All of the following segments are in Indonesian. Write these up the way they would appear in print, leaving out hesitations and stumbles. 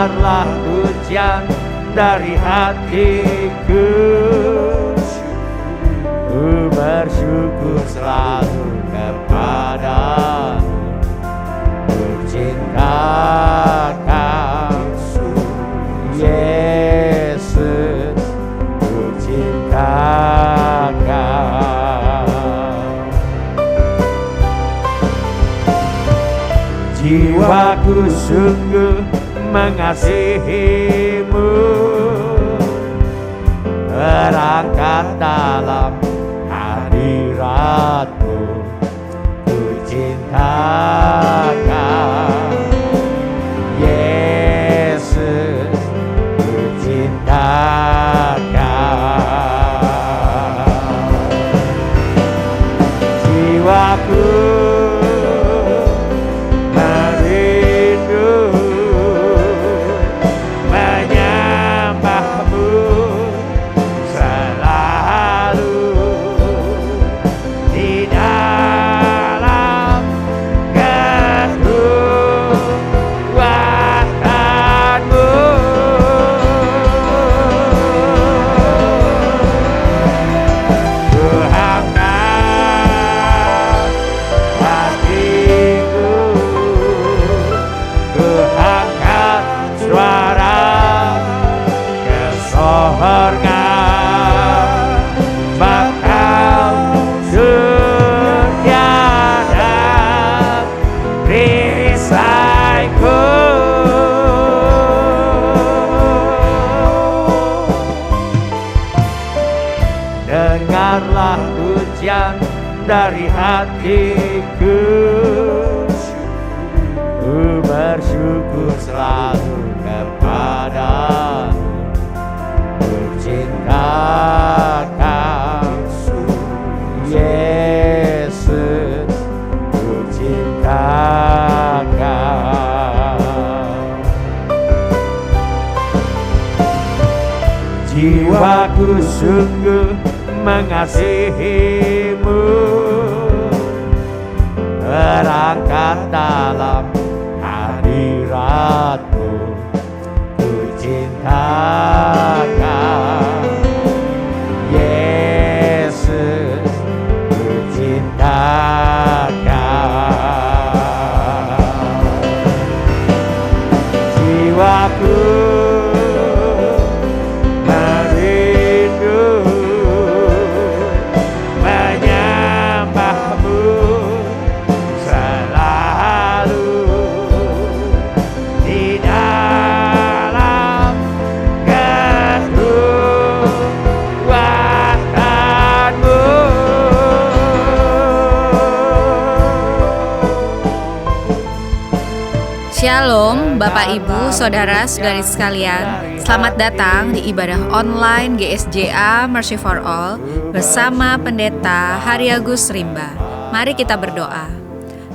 dengarlah pujian dari hatiku. Ku bersyukur selalu kepadamu, ku cinta Kau Yesus, ku cinta Kau. Jiwaku sungguh mengasihimu, terangkat dalam hadiratmu, ku cinta Kau Yesus, ku cinta Kau. Jiwaku merindu menyembahmu selalu di dalam kekuatanmu. Ku angkat hatiku, ku angkat suara ke sorga, bakal setiada perisaiku. Dengarlah pujian dari hatiku, ku bersyukur selalu kepadamu, ku cinta Kau Yesus, ku cinta Kau. Jiwaku sungguh mengasihimu, terangkat dalam hadiratmu, ku cinta Kau Yesus, ku cinta Kau. Jiwaku merindu menyembahmu selalu di dalam kekuatanmu. Shalom Bapak Ibu, Saudara-saudari sekalian. Selamat datang di ibadah online GSJA Mercy for All bersama Pendeta Hariagus Rimba. Mari kita berdoa.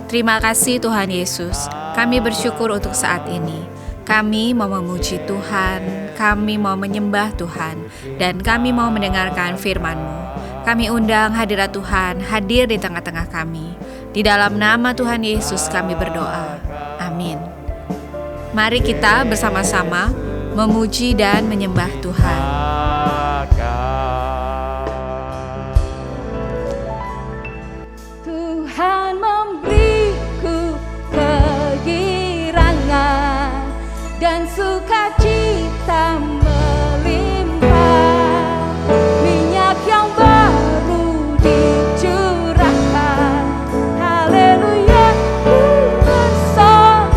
Terima kasih Tuhan Yesus, kami bersyukur untuk saat ini. Kami mau memuji Tuhan, kami mau menyembah Tuhan, dan kami mau mendengarkan firman-Mu. Kami undang hadirat Tuhan hadir di tengah-tengah kami. Di dalam nama Tuhan Yesus kami berdoa. Amin. Mari kita bersama-sama memuji dan menyembah Tuhan. Tuhan memberiku kegirangan dan sukacita melimpah, minyak yang baru dicurahkan. Haleluya, ku bersorak,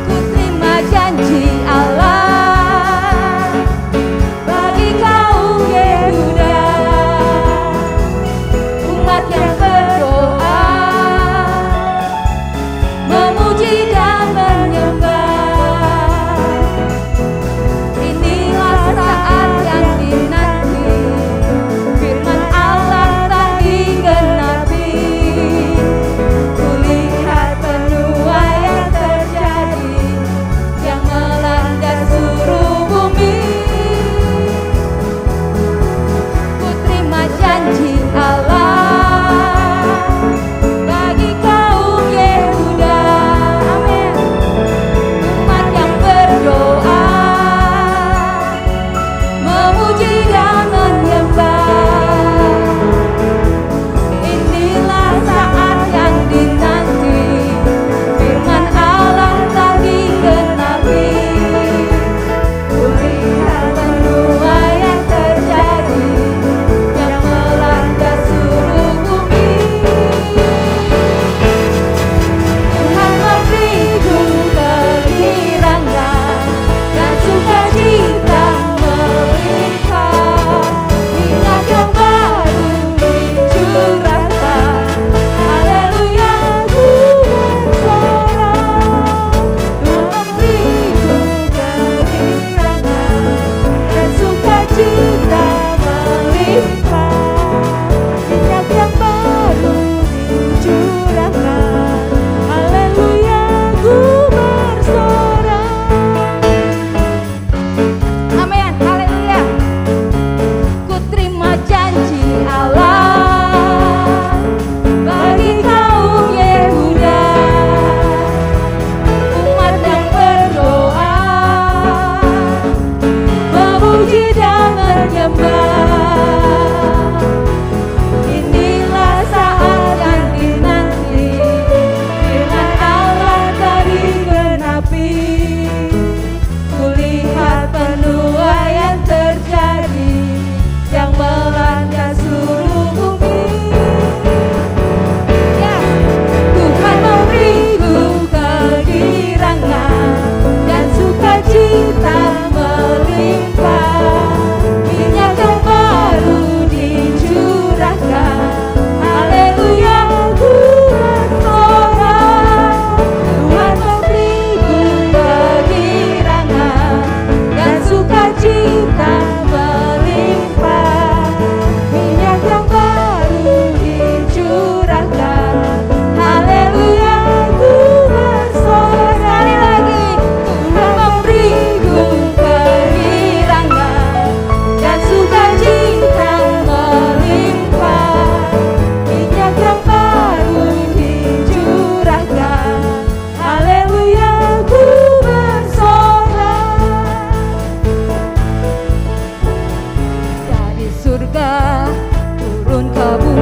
ku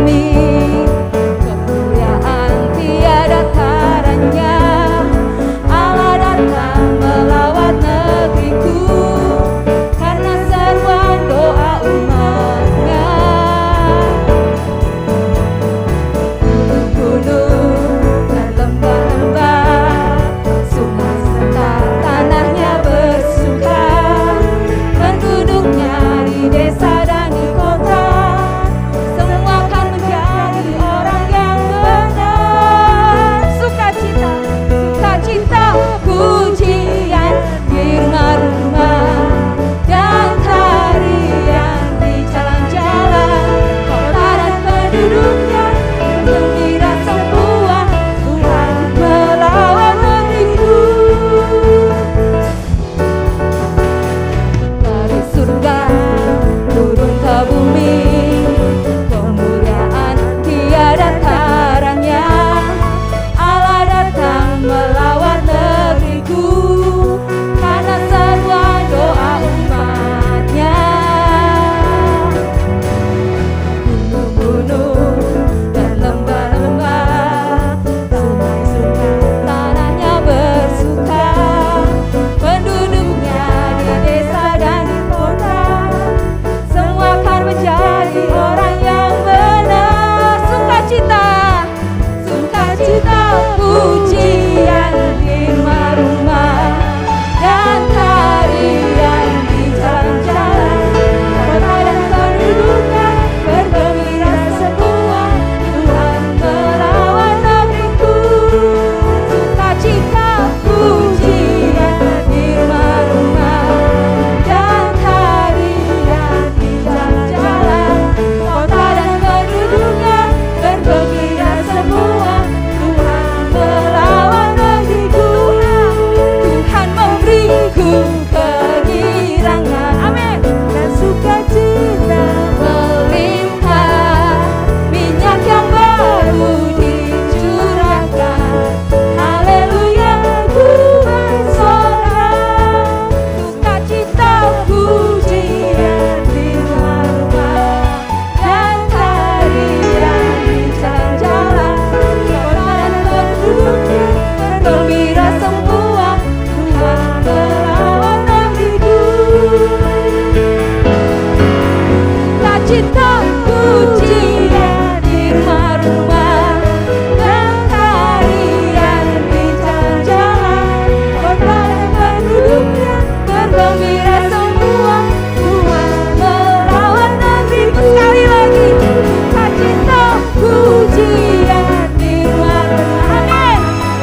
bumi, kemuliaan tiada taranya. Allah datang melawat negeriku, karena seruan doa umatnya. Gunung dan lembah-lembah, sungai serta tanahnya bersuka, penduduknya di desa dan di kota, semua akan menjadi orang yang benar. Sukacita, sukacita, pujian di rumah-rumah dan tarian di jalan-jalan, kota dan penduduknya bergembira semua. Tuhan melawat negeriku. Dari surga turun ke bumi, kemuliaan tiada taranya. Allah datang melawat negeriku, karena seruan doa umatnya. Gunung-gunung dan lembah-lembah, sungai-sungai tanahnya bersuka, penduduknya di desa dan di kota, semua akan menjadi orang yang benar. Sukacita, sukacita, pujian di rumah-rumah dan tarian di jalan-jalan, kota dan penduduknya bergembira semua. Tuhan melawat negeriku. Sukacita, pujian di rumah-rumah dan tarian di jalan-jalan, kota dan penduduknya bergembira semua. Tuhan melawat negeriku. Tuhan memberiku kegirangan, amin, dan sukacita melimpah, minyak yang baru dicurahkan. Haleluya, ku bersorak. Sukacita, pujian di rumah-rumah dan tarian di jalan-jalan, kota dan penduduknya bergembira semua. Tuhan melawat negeriku. Sukacita, pujian di rumah-rumah dan tarian di jalan-jalan, kota dan penduduknya bergembira semua. Tuhan melawat negeriku. Sekali lagi, sukacita, pujian di rumah-rumah, amin,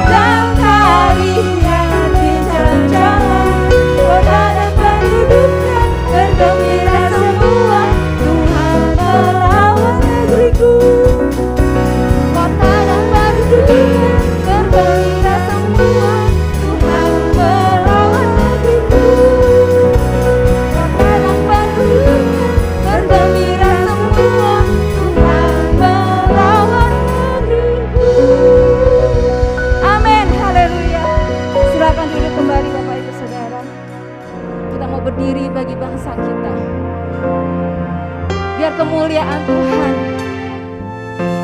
dan tarian di jalan-jalan, kota dan penduduknya bergembira semua. Tuhan melawat negeriku. Kota dan penduduknya bergembira semua. Tuhan melawat negeriku. Kota dan penduduknya bergembira semua. Tuhan melawat negeriku. Amin, haleluya. Silakan duduk kembali Bapak Ibu Saudara. Kita mau berdiri bagi bangsa kita. Biar kemuliaan Tuhan,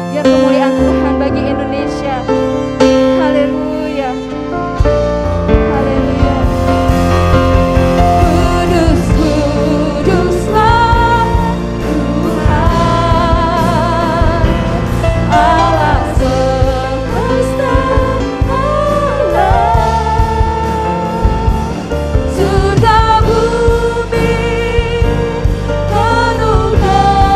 biar kemuliaan Tuhan bagi Indonesia. Haleluya, haleluya. Kudus, kuduslah Tuhan, Allah semesta alam. Surga bumi penuh kemuliaan-Mu.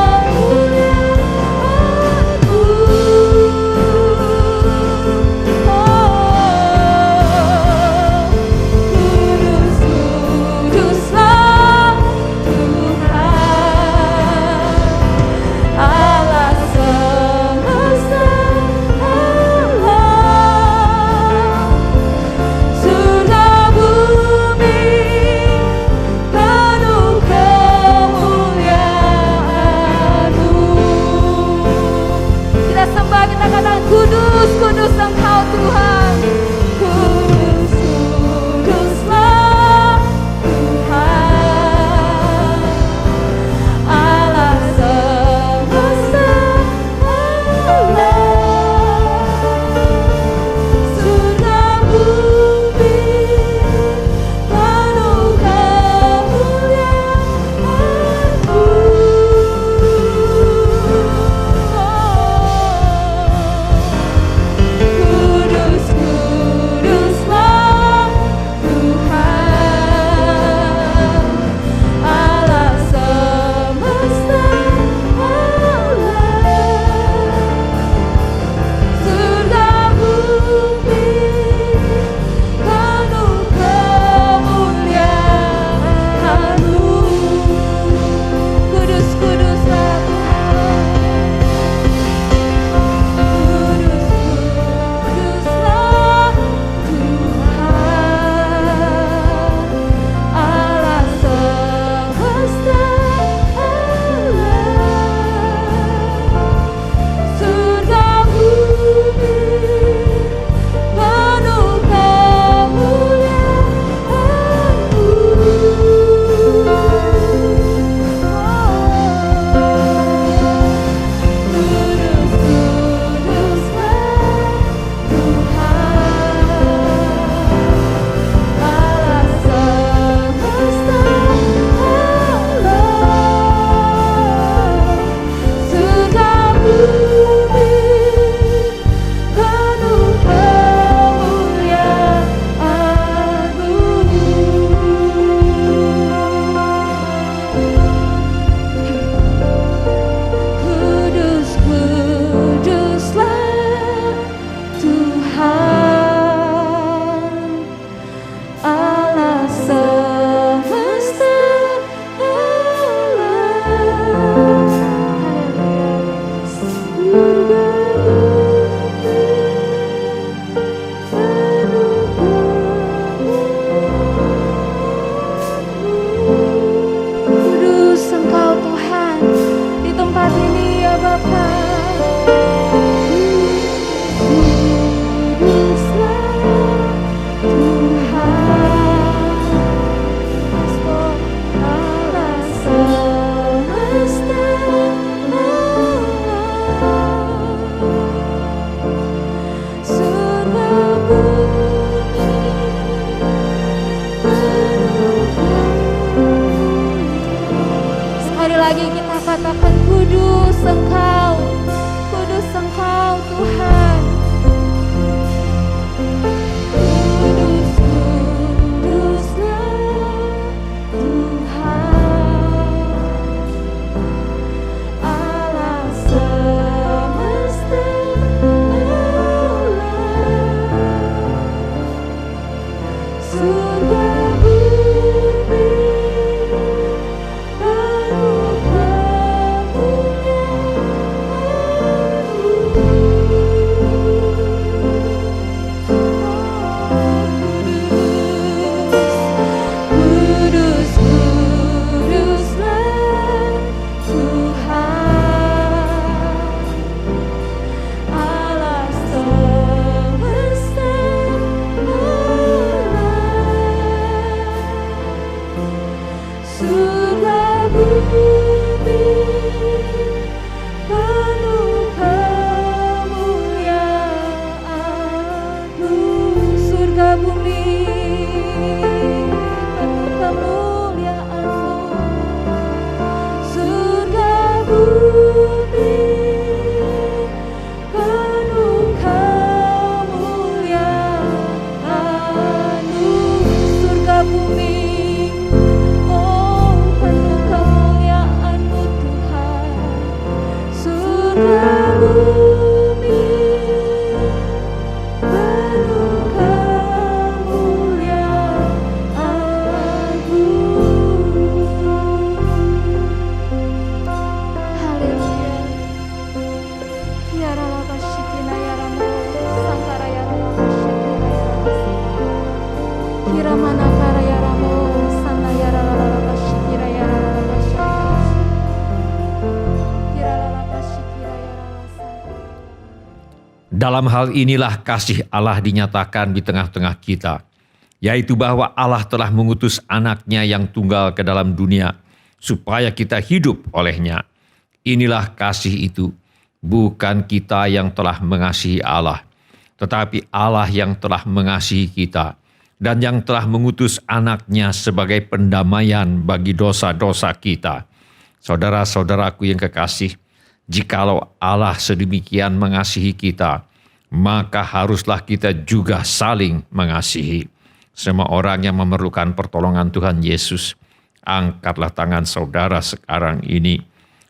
Bapa, kuduslah Tuhan, Allah semesta alam, surga bumi penuh. Sekali lagi kita katakan kudus Engkau Tuhan. Kudus, kuduslah Tuhan, Allah semesta alam, surga bumi penuh kudus, kuduslah Tuhan, Allah semesta alam, surga bumi penuh kemuliaan-Mu, surga bumi penuh kemuliaan-Mu, surga bumi penuh kemuliaan-Mu, surga bumi penuh kemuliaan-Mu Tuhan, surga bumi penuh kemuliaan-Mu. Haleluya. Ya Rama Shikina ya Rama Sangkara ya Rama Shikina ya Rama Kira Manakara ya Rama Sana ya Rama Shikira ya Rama Kira Rama Shikira ya Rama Sangkara. Dalam hal inilah kasih Allah dinyatakan di tengah-tengah kita, yaitu bahwa Allah telah mengutus anaknya yang tunggal ke dalam dunia, supaya kita hidup olehnya. Inilah kasih itu, bukan kita yang telah mengasihi Allah, tetapi Allah yang telah mengasihi kita, dan yang telah mengutus anaknya sebagai pendamaian bagi dosa-dosa kita. Saudara-saudaraku yang kekasih, jikalau Allah sedemikian mengasihi kita, maka haruslah kita juga saling mengasihi. Semua orang yang memerlukan pertolongan Tuhan Yesus, angkatlah tangan saudara sekarang ini.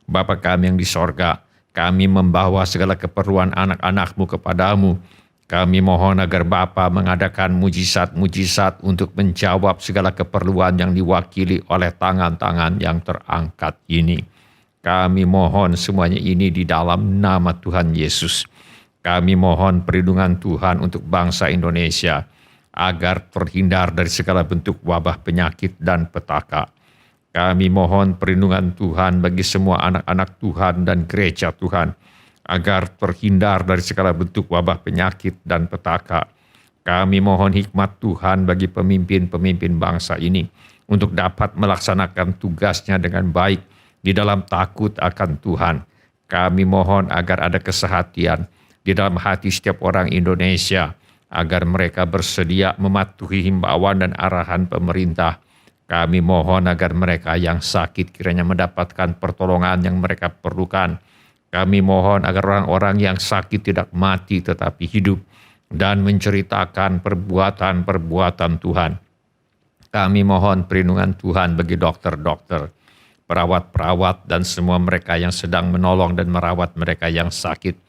Bapa kami yang di sorga, kami membawa segala keperluan anak-anak-Mu kepadamu. Kami mohon agar Bapa mengadakan mujizat-mujizat untuk menjawab segala keperluan yang diwakili oleh tangan-tangan yang terangkat ini. Kami mohon semuanya ini di dalam nama Tuhan Yesus. Kami mohon perlindungan Tuhan untuk bangsa Indonesia, agar terhindar dari segala bentuk wabah penyakit dan petaka. Kami mohon perlindungan Tuhan bagi semua anak-anak Tuhan dan gereja Tuhan, agar terhindar dari segala bentuk wabah penyakit dan petaka. Kami mohon hikmat Tuhan bagi pemimpin-pemimpin bangsa ini, untuk dapat melaksanakan tugasnya dengan baik di dalam takut akan Tuhan. Kami mohon agar ada kesehatian di dalam hati setiap orang Indonesia, agar mereka bersedia mematuhi himbauan dan arahan pemerintah. Kami mohon agar mereka yang sakit kiranya mendapatkan pertolongan yang mereka perlukan. Kami mohon agar orang-orang yang sakit tidak mati tetapi hidup dan menceritakan perbuatan-perbuatan Tuhan. Kami mohon perlindungan Tuhan bagi dokter-dokter, perawat-perawat, dan semua mereka yang sedang menolong dan merawat mereka yang sakit.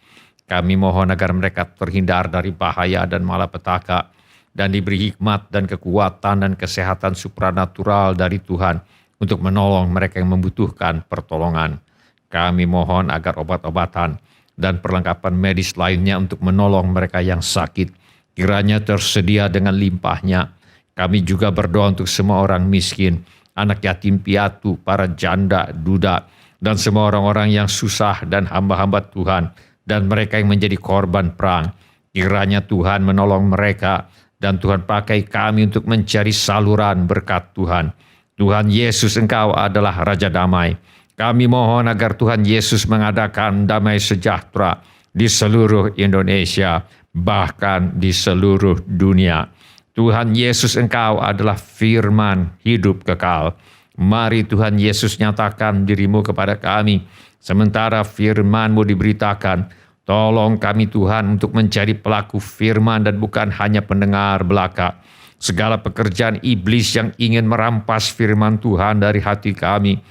Kami mohon agar mereka terhindar dari bahaya dan malapetaka, dan diberi hikmat dan kekuatan dan kesehatan supranatural dari Tuhan untuk menolong mereka yang membutuhkan pertolongan. Kami mohon agar obat-obatan dan perlengkapan medis lainnya untuk menolong mereka yang sakit kiranya tersedia dengan limpahnya. Kami juga berdoa untuk semua orang miskin, anak yatim piatu, para janda, duda, dan semua orang-orang yang susah dan hamba-hamba Tuhan dan mereka yang menjadi korban perang. Kiranya Tuhan menolong mereka dan Tuhan pakai kami untuk mencari saluran berkat Tuhan. Tuhan Yesus, Engkau adalah Raja Damai. Kami mohon agar Tuhan Yesus mengadakan damai sejahtera di seluruh Indonesia, bahkan di seluruh dunia. Tuhan Yesus, Engkau adalah firman hidup kekal. Mari Tuhan Yesus nyatakan diri-Mu kepada kami. Sementara firman-Mu diberitakan, tolong kami Tuhan untuk menjadi pelaku firman dan bukan hanya pendengar belaka. Segala pekerjaan iblis yang ingin merampas firman Tuhan dari hati kami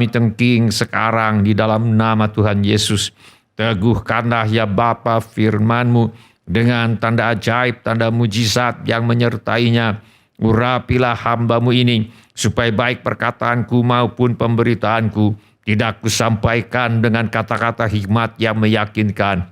tengking sekarang di dalam nama Tuhan Yesus. Teguhkanlah ya Bapa firman-Mu dengan tanda ajaib, tanda mujizat yang menyertainya. Urapilah hamba-Mu ini, supaya baik perkataanku maupun pemberitaanku tidak kusampaikan dengan kata-kata hikmat yang meyakinkan,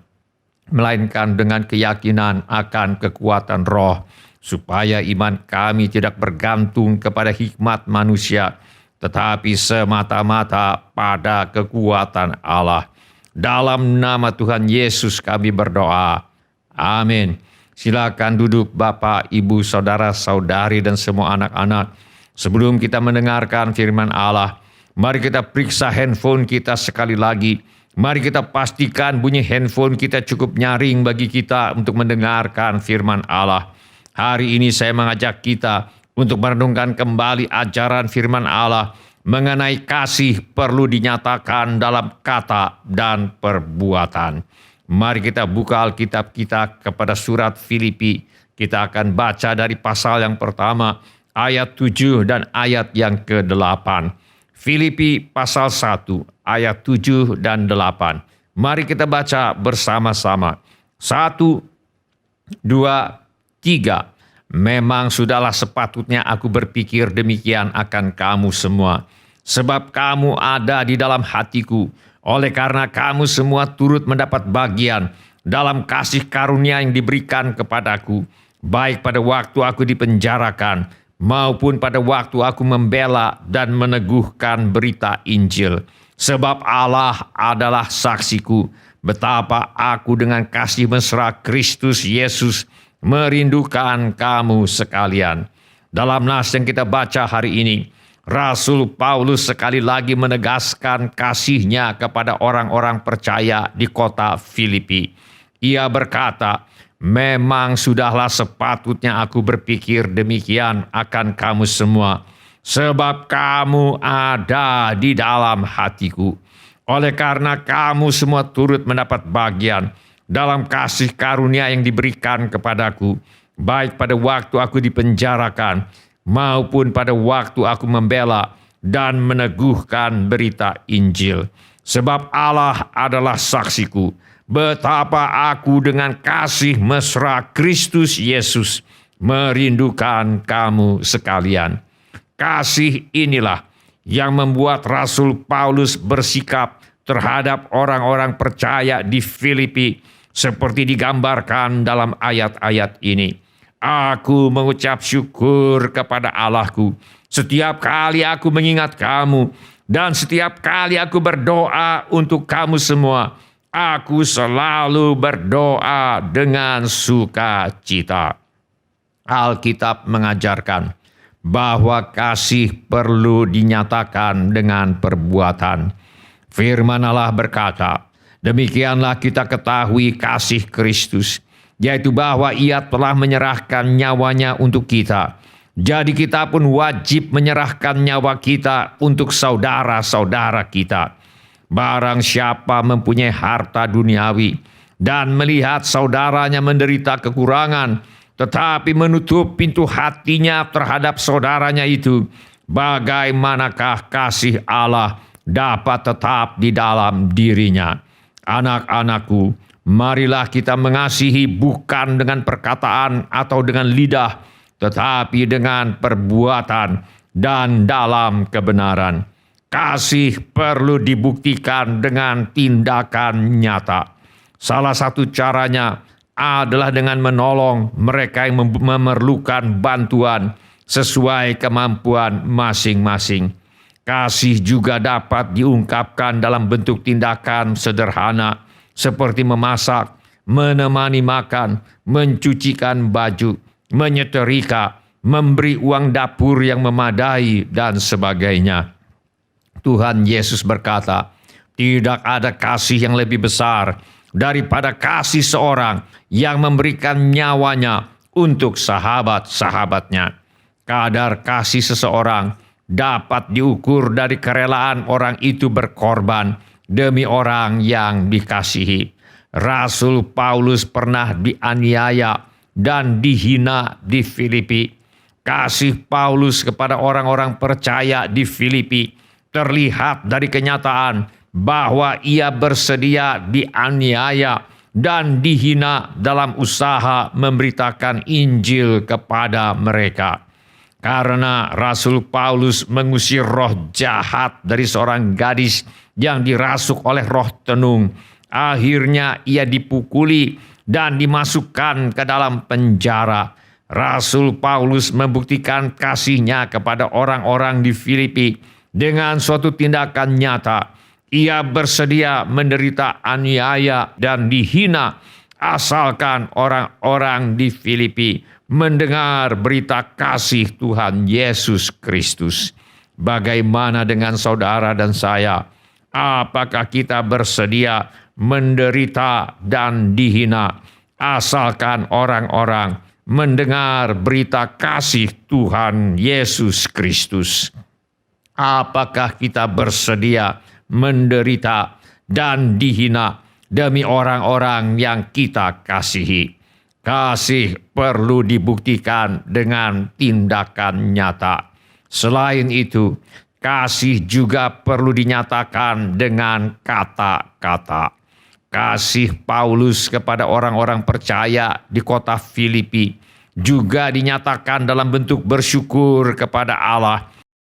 melainkan dengan keyakinan akan kekuatan roh, supaya iman kami tidak bergantung kepada hikmat manusia, tetapi semata-mata pada kekuatan Allah. Dalam nama Tuhan Yesus kami berdoa. Amin. Silakan duduk Bapak, Ibu, Saudara, Saudari, dan semua anak-anak. Sebelum kita mendengarkan firman Allah, mari kita periksa handphone kita sekali lagi. Mari kita pastikan bunyi handphone kita cukup nyaring bagi kita untuk mendengarkan firman Allah. Hari ini saya mengajak kita untuk merenungkan kembali ajaran firman Allah mengenai kasih perlu dinyatakan dalam kata dan perbuatan. Mari kita buka Alkitab kita kepada surat Filipi. Kita akan baca dari pasal yang pertama, ayat 7 dan ayat yang ke-8. Filipi pasal 1, ayat 7 dan 8. Mari kita baca bersama-sama. 1, 2, 3. Memang sudahlah sepatutnya aku berpikir demikian akan kamu semua, sebab kamu ada di dalam hatiku. Oleh karena kamu semua turut mendapat bagian dalam kasih karunia yang diberikan kepadaku, baik pada waktu aku dipenjarakan maupun pada waktu aku membela dan meneguhkan berita Injil. Sebab Allah adalah saksiku betapa aku dengan kasih mesra Kristus Yesus merindukan kamu sekalian. Dalam nas yang kita baca hari ini, Rasul Paulus sekali lagi menegaskan kasihnya kepada orang-orang percaya di kota Filipi. Ia berkata, memang sudahlah sepatutnya aku berpikir demikian akan kamu semua, sebab kamu ada di dalam hatiku. Oleh karena kamu semua turut mendapat bagian dalam kasih karunia yang diberikan kepadaku, baik pada waktu aku dipenjarakan maupun pada waktu aku membela dan meneguhkan berita Injil. Sebab Allah adalah saksiku betapa aku dengan kasih mesra Kristus Yesus merindukan kamu sekalian. Kasih inilah yang membuat Rasul Paulus bersikap terhadap orang-orang percaya di Filipi seperti digambarkan dalam ayat-ayat ini. Aku mengucap syukur kepada Allahku setiap kali aku mengingat kamu, dan setiap kali aku berdoa untuk kamu semua. Aku selalu berdoa dengan sukacita. Alkitab mengajarkan bahwa kasih perlu dinyatakan dengan perbuatan. Firman Allah berkata, demikianlah kita ketahui kasih Kristus, yaitu bahwa Ia telah menyerahkan nyawanya untuk kita. Jadi kita pun wajib menyerahkan nyawa kita untuk saudara-saudara kita. Barang siapa mempunyai harta duniawi dan melihat saudaranya menderita kekurangan, tetapi menutup pintu hatinya terhadap saudaranya itu, bagaimanakah kasih Allah dapat tetap di dalam dirinya? Anak-anakku, marilah kita mengasihi bukan dengan perkataan atau dengan lidah, tetapi dengan perbuatan dan dalam kebenaran. Kasih perlu dibuktikan dengan tindakan nyata. Salah satu caranya adalah dengan menolong mereka yang memerlukan bantuan sesuai kemampuan masing-masing. Kasih juga dapat diungkapkan dalam bentuk tindakan sederhana seperti memasak, menemani makan, mencucikan baju, menyetrika, memberi uang dapur yang memadai, dan sebagainya. Tuhan Yesus berkata, tidak ada kasih yang lebih besar daripada kasih seorang yang memberikan nyawanya untuk sahabat-sahabatnya. Kadar kasih seseorang dapat diukur dari kerelaan orang itu berkorban demi orang yang dikasihi. Rasul Paulus pernah dianiaya dan dihina di Filipi. Kasih Paulus kepada orang-orang percaya di Filipi terlihat dari kenyataan bahwa ia bersedia dianiaya dan dihina dalam usaha memberitakan Injil kepada mereka. Karena Rasul Paulus mengusir roh jahat dari seorang gadis yang dirasuk oleh roh tenung, akhirnya ia dipukuli dan dimasukkan ke dalam penjara. Rasul Paulus membuktikan kasihnya kepada orang-orang di Filipi dengan suatu tindakan nyata. Ia bersedia menderita aniaya dan dihina asalkan orang-orang di Filipi mendengar berita kasih Tuhan Yesus Kristus. Bagaimana dengan saudara dan saya? Apakah kita bersedia menderita dan dihina asalkan orang-orang mendengar berita kasih Tuhan Yesus Kristus? Apakah kita bersedia menderita dan dihina demi orang-orang yang kita kasihi? Kasih perlu dibuktikan dengan tindakan nyata. Selain itu, kasih juga perlu dinyatakan dengan kata-kata. Kasih Paulus kepada orang-orang percaya di kota Filipi juga dinyatakan dalam bentuk bersyukur kepada Allah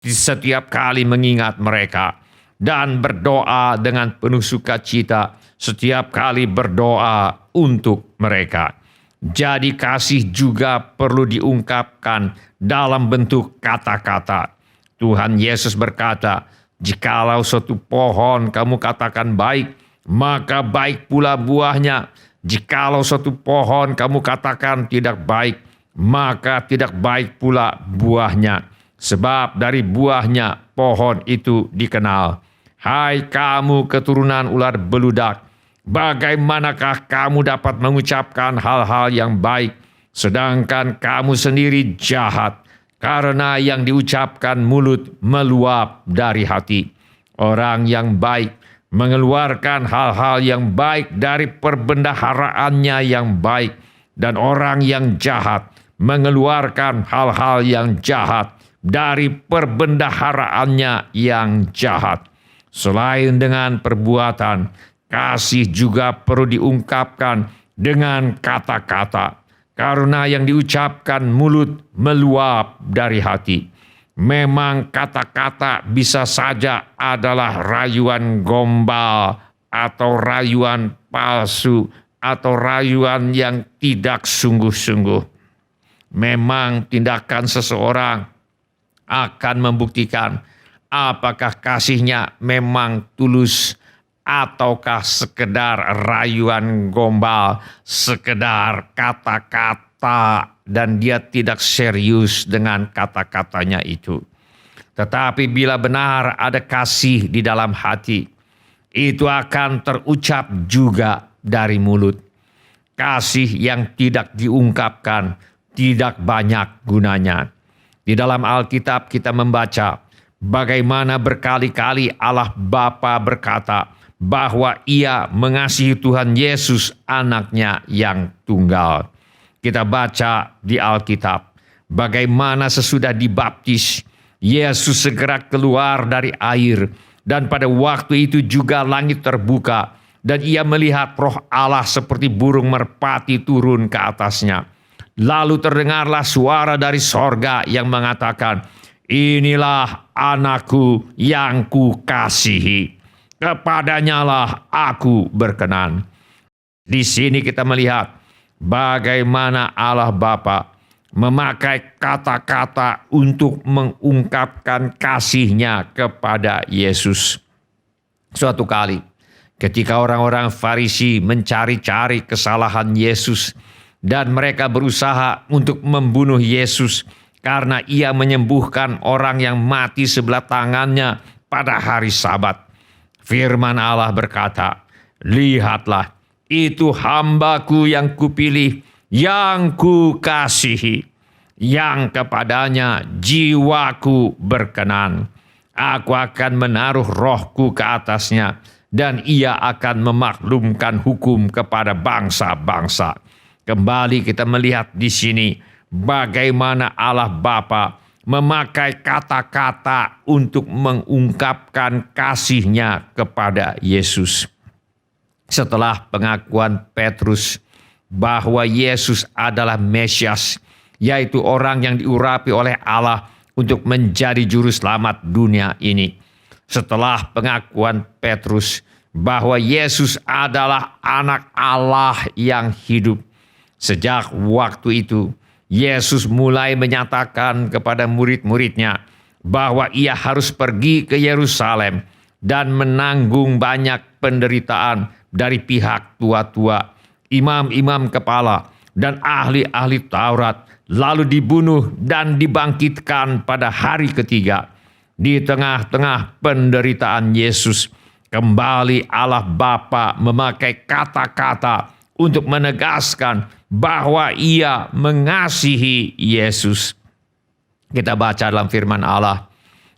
di setiap kali mengingat mereka, dan berdoa dengan penuh sukacita setiap kali berdoa untuk mereka. Jadi kasih juga perlu diungkapkan dalam bentuk kata-kata. Tuhan Yesus berkata, jikalau suatu pohon kamu katakan baik, maka baik pula buahnya. Jikalau suatu pohon kamu katakan tidak baik, maka tidak baik pula buahnya. Sebab dari buahnya pohon itu dikenal. Hai kamu keturunan ular beludak, bagaimanakah kamu dapat mengucapkan hal-hal yang baik, sedangkan kamu sendiri jahat? Karena yang diucapkan mulut meluap dari hati. Orang yang baik mengeluarkan hal-hal yang baik dari perbendaharaannya yang baik, dan orang yang jahat mengeluarkan hal-hal yang jahat dari perbendaharaannya yang jahat. Selain dengan perbuatan, kasih juga perlu diungkapkan dengan kata-kata, karena yang diucapkan mulut meluap dari hati. Memang kata-kata bisa saja adalah rayuan gombal atau rayuan palsu atau rayuan yang tidak sungguh-sungguh. Memang tindakan seseorang akan membuktikan apakah kasihnya memang tulus ataukah sekedar rayuan gombal, sekedar kata-kata dan dia tidak serius dengan kata-katanya itu. Tetapi bila benar ada kasih di dalam hati, itu akan terucap juga dari mulut. Kasih yang tidak diungkapkan tidak banyak gunanya. Di dalam Alkitab kita membaca bagaimana berkali-kali Allah Bapa berkata bahwa ia mengasihi Tuhan Yesus anaknya yang tunggal. Kita baca di Alkitab bagaimana sesudah dibaptis, Yesus segera keluar dari air, dan pada waktu itu juga langit terbuka dan ia melihat Roh Allah seperti burung merpati turun ke atasnya. Lalu terdengarlah suara dari sorga yang mengatakan, inilah anakku yang kukasihi, kepadanyalah aku berkenan. Di sini kita melihat bagaimana Allah Bapa memakai kata-kata untuk mengungkapkan kasihnya kepada Yesus. Suatu kali, ketika orang-orang Farisi mencari-cari kesalahan Yesus dan mereka berusaha untuk membunuh Yesus karena ia menyembuhkan orang yang mati sebelah tangannya pada hari Sabat, firman Allah berkata, "Lihatlah, itu hamba-Ku yang kupilih, yang kukasihi, yang kepadanya jiwaku berkenan. Aku akan menaruh rohku ke atasnya, dan ia akan memaklumkan hukum kepada bangsa-bangsa." Kembali kita melihat di sini bagaimana Allah Bapa memakai kata-kata untuk mengungkapkan kasih-Nya kepada Yesus. Setelah pengakuan Petrus bahwa Yesus adalah Mesias, yaitu orang yang diurapi oleh Allah untuk menjadi juru selamat dunia ini. Setelah pengakuan Petrus bahwa Yesus adalah anak Allah yang hidup, sejak waktu itu Yesus mulai menyatakan kepada murid-muridnya bahwa ia harus pergi ke Yerusalem dan menanggung banyak penderitaan dari pihak tua-tua, imam-imam kepala, dan ahli-ahli Taurat, lalu dibunuh dan dibangkitkan pada hari ketiga. Di tengah-tengah penderitaan Yesus, kembali Allah Bapa memakai kata-kata untuk menegaskan bahwa ia mengasihi Yesus. Kita baca dalam firman Allah,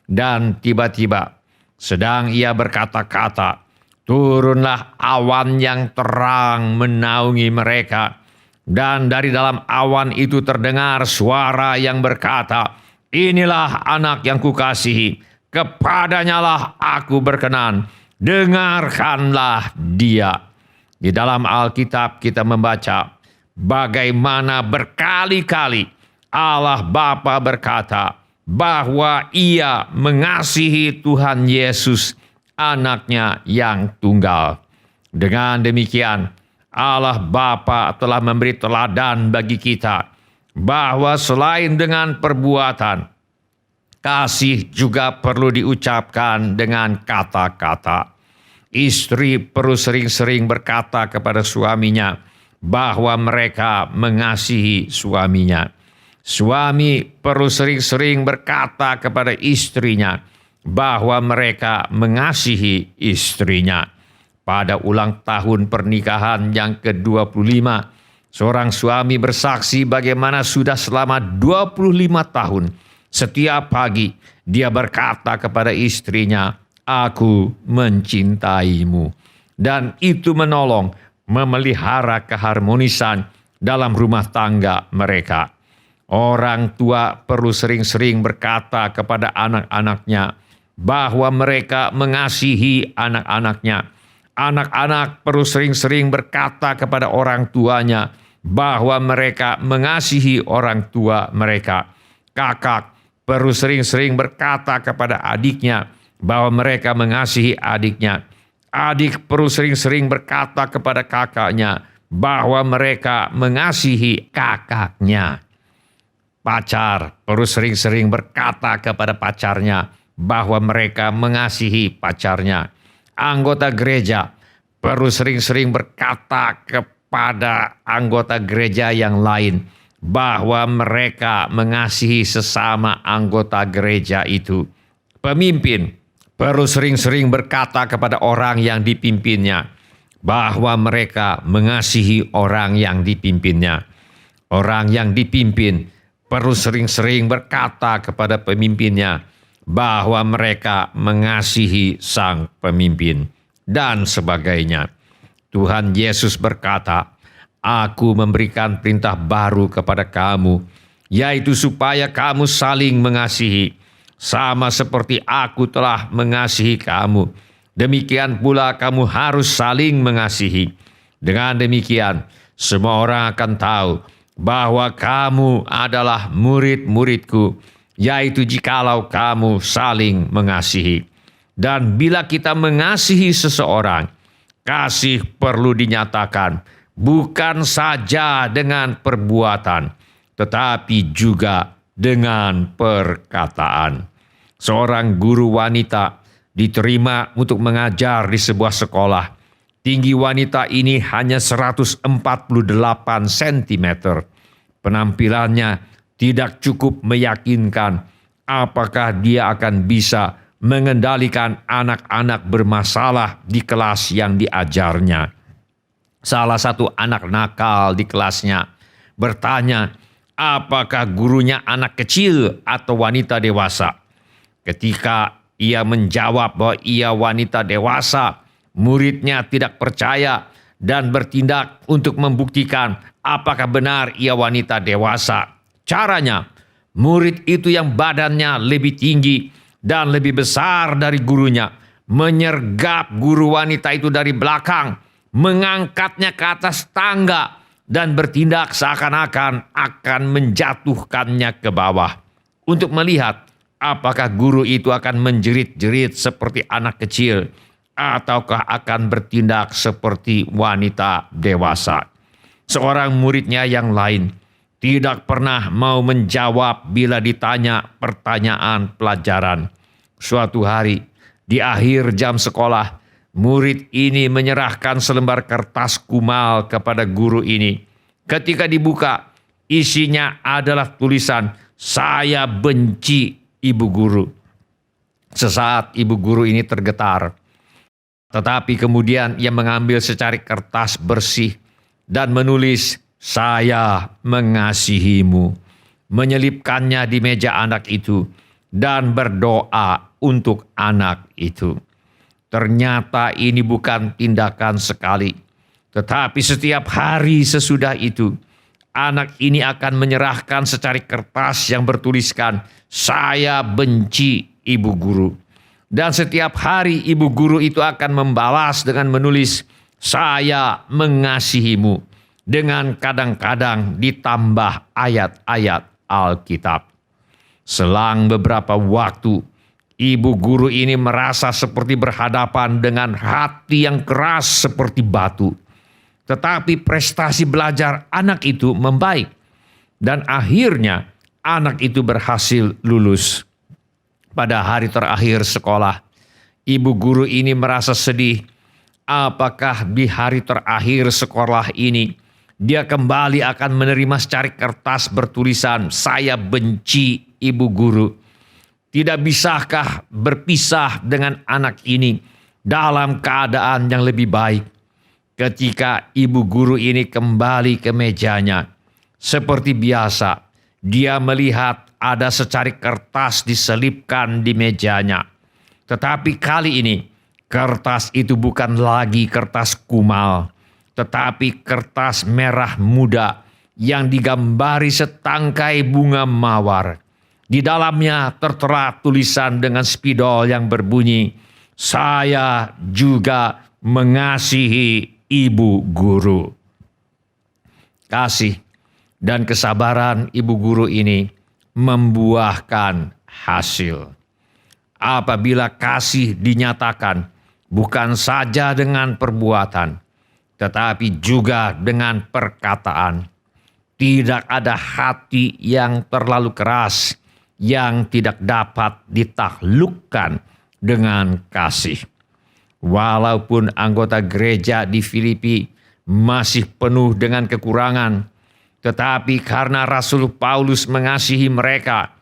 "Dan tiba-tiba sedang ia berkata-kata, turunlah awan yang terang menaungi mereka. Dan dari dalam awan itu terdengar suara yang berkata, 'Inilah anak yang kukasihi, kepadanyalah aku berkenan, dengarkanlah dia.'" Di dalam Alkitab kita membaca bagaimana berkali-kali Allah Bapa berkata bahwa ia mengasihi Tuhan Yesus, anaknya yang tunggal. Dengan demikian, Allah Bapa telah memberi teladan bagi kita bahwa selain dengan perbuatan, kasih juga perlu diucapkan dengan kata-kata. Istri perlu sering-sering berkata kepada suaminya bahwa mereka mengasihi suaminya. Suami perlu sering-sering berkata kepada istrinya bahwa mereka mengasihi istrinya. Pada ulang tahun pernikahan yang ke-25, seorang suami bersaksi bagaimana sudah selama 25 tahun, setiap pagi dia berkata kepada istrinya, "Aku mencintaimu." Dan itu menolong memelihara keharmonisan dalam rumah tangga mereka. Orang tua perlu sering-sering berkata kepada anak-anaknya bahwa mereka mengasihi anak-anaknya. Anak-anak perlu sering-sering berkata kepada orang tuanya bahwa mereka mengasihi orang tua mereka. Kakak perlu sering-sering berkata kepada adiknya bahwa mereka mengasihi adiknya. Adik perlu sering-sering berkata kepada kakaknya bahwa mereka mengasihi kakaknya. Pacar perlu sering-sering berkata kepada pacarnya bahwa mereka mengasihi pacarnya. Anggota gereja perlu sering-sering berkata kepada anggota gereja yang lain bahwa mereka mengasihi sesama anggota gereja itu. Pemimpin perlu sering-sering berkata kepada orang yang dipimpinnya bahwa mereka mengasihi orang yang dipimpinnya. Orang yang dipimpin perlu sering-sering berkata kepada pemimpinnya bahwa mereka mengasihi sang pemimpin, dan sebagainya. Tuhan Yesus berkata, "Aku memberikan perintah baru kepada kamu, yaitu supaya kamu saling mengasihi. Sama seperti aku telah mengasihi kamu, demikian pula kamu harus saling mengasihi. Dengan demikian, semua orang akan tahu bahwa kamu adalah murid-muridku, yaitu jikalau kamu saling mengasihi. Dan bila kita mengasihi seseorang, kasih perlu dinyatakan bukan saja dengan perbuatan, tetapi juga dengan perkataan. Seorang guru wanita diterima untuk mengajar di sebuah sekolah. Tinggi wanita ini hanya 148 cm. Penampilannya tidak cukup meyakinkan apakah dia akan bisa mengendalikan anak-anak bermasalah di kelas yang diajarnya. Salah satu anak nakal di kelasnya bertanya, apakah gurunya anak kecil atau wanita dewasa? Ketika ia menjawab bahwa ia wanita dewasa, muridnya tidak percaya dan bertindak untuk membuktikan apakah benar ia wanita dewasa. Caranya, murid itu yang badannya lebih tinggi dan lebih besar dari gurunya menyergap guru wanita itu dari belakang, mengangkatnya ke atas tangga dan bertindak seakan-akan akan menjatuhkannya ke bawah untuk melihat apakah guru itu akan menjerit-jerit seperti anak kecil ataukah akan bertindak seperti wanita dewasa. Seorang muridnya yang lain tidak pernah mau menjawab bila ditanya pertanyaan pelajaran. Suatu hari, di akhir jam sekolah, murid ini menyerahkan selembar kertas kumal kepada guru ini. Ketika dibuka, isinya adalah tulisan, "Saya benci ibu guru." Sesaat ibu guru ini tergetar. Tetapi kemudian ia mengambil secari kertas bersih dan menulis, "Saya mengasihimu." Menyelipkannya di meja anak itu dan berdoa untuk anak itu. Ternyata ini bukan tindakan sekali, tetapi setiap hari sesudah itu, anak ini akan menyerahkan secari kertas yang bertuliskan, "Saya benci ibu guru." Dan setiap hari ibu guru itu akan membalas dengan menulis, "Saya mengasihimu," dengan kadang-kadang ditambah ayat-ayat Alkitab. Selang beberapa waktu, ibu guru ini merasa seperti berhadapan dengan hati yang keras seperti batu. Tetapi prestasi belajar anak itu membaik. Dan akhirnya anak itu berhasil lulus. Pada hari terakhir sekolah, ibu guru ini merasa sedih. Apakah di hari terakhir sekolah ini, dia kembali akan menerima secari kertas bertulisan, "Saya benci ibu guru." Tidak bisakah berpisah dengan anak ini dalam keadaan yang lebih baik? Ketika ibu guru ini kembali ke mejanya, seperti biasa, dia melihat ada secari kertas diselipkan di mejanya. Tetapi kali ini, kertas itu bukan lagi kertas kumal, tetapi kertas merah muda yang digambari setangkai bunga mawar. Di dalamnya tertera tulisan dengan spidol yang berbunyi, "Saya juga mengasihi ibu guru." Kasih dan kesabaran ibu guru ini membuahkan hasil. Apabila kasih dinyatakan bukan saja dengan perbuatan, tetapi juga dengan perkataan. Tidak ada hati yang terlalu keras yang tidak dapat ditaklukkan dengan kasih. Walaupun anggota gereja di Filipi masih penuh dengan kekurangan, tetapi karena Rasul Paulus mengasihi mereka,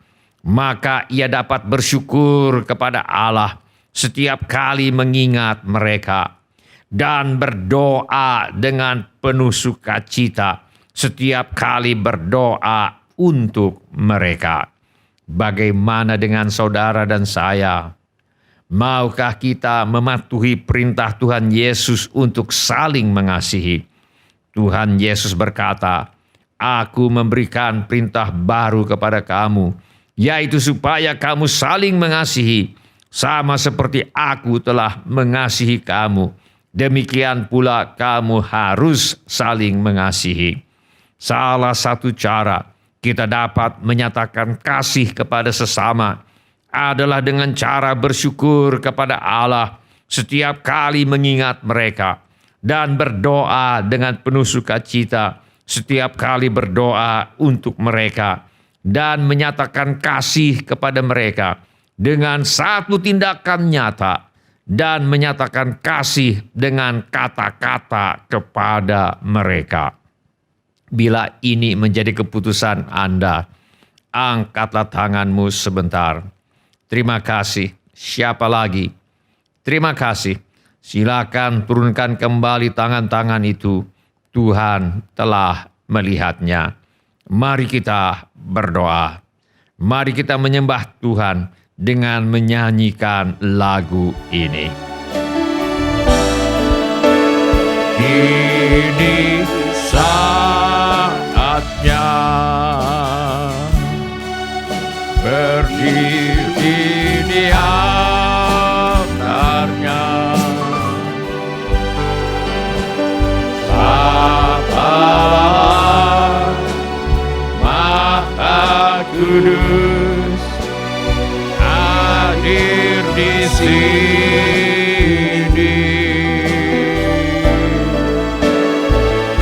maka ia dapat bersyukur kepada Allah setiap kali mengingat mereka dan berdoa dengan penuh sukacita setiap kali berdoa untuk mereka. Bagaimana dengan saudara dan saya? Maukah kita mematuhi perintah Tuhan Yesus untuk saling mengasihi? Tuhan Yesus berkata, "Aku memberikan perintah baru kepada kamu, yaitu supaya kamu saling mengasihi, sama seperti aku telah mengasihi kamu. Demikian pula kamu harus saling mengasihi." Salah satu cara kita dapat menyatakan kasih kepada sesama adalah dengan cara bersyukur kepada Allah setiap kali mengingat mereka dan berdoa dengan penuh sukacita setiap kali berdoa untuk mereka dan menyatakan kasih kepada mereka dengan satu tindakan nyata dan menyatakan kasih dengan kata-kata kepada mereka. Bila ini menjadi keputusan Anda, angkatlah tanganmu sebentar. Terima kasih. Siapa lagi? Terima kasih. Silakan turunkan kembali tangan-tangan itu. Tuhan telah melihatnya. Mari kita berdoa. Mari kita menyembah Tuhan dengan menyanyikan lagu ini. Ini saatnya berdiri di altarnya. Bapa Maha Kudus hadir di sini.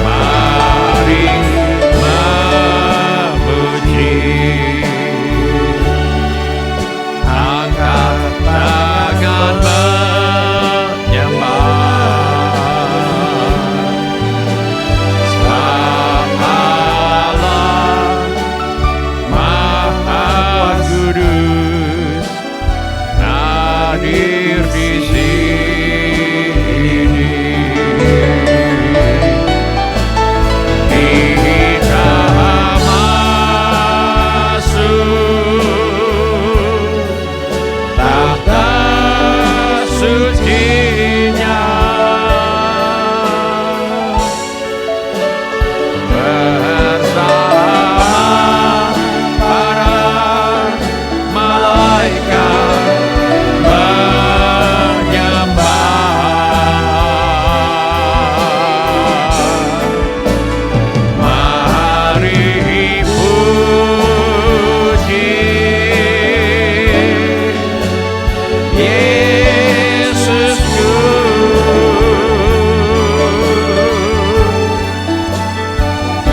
Mari memuji, angkat tangan menyembah. Sebab Allah Maha Kudus hadir di sini. Kita masuk tahta sucinya bersama para malaikat menyembah. Mari puji Yesusku.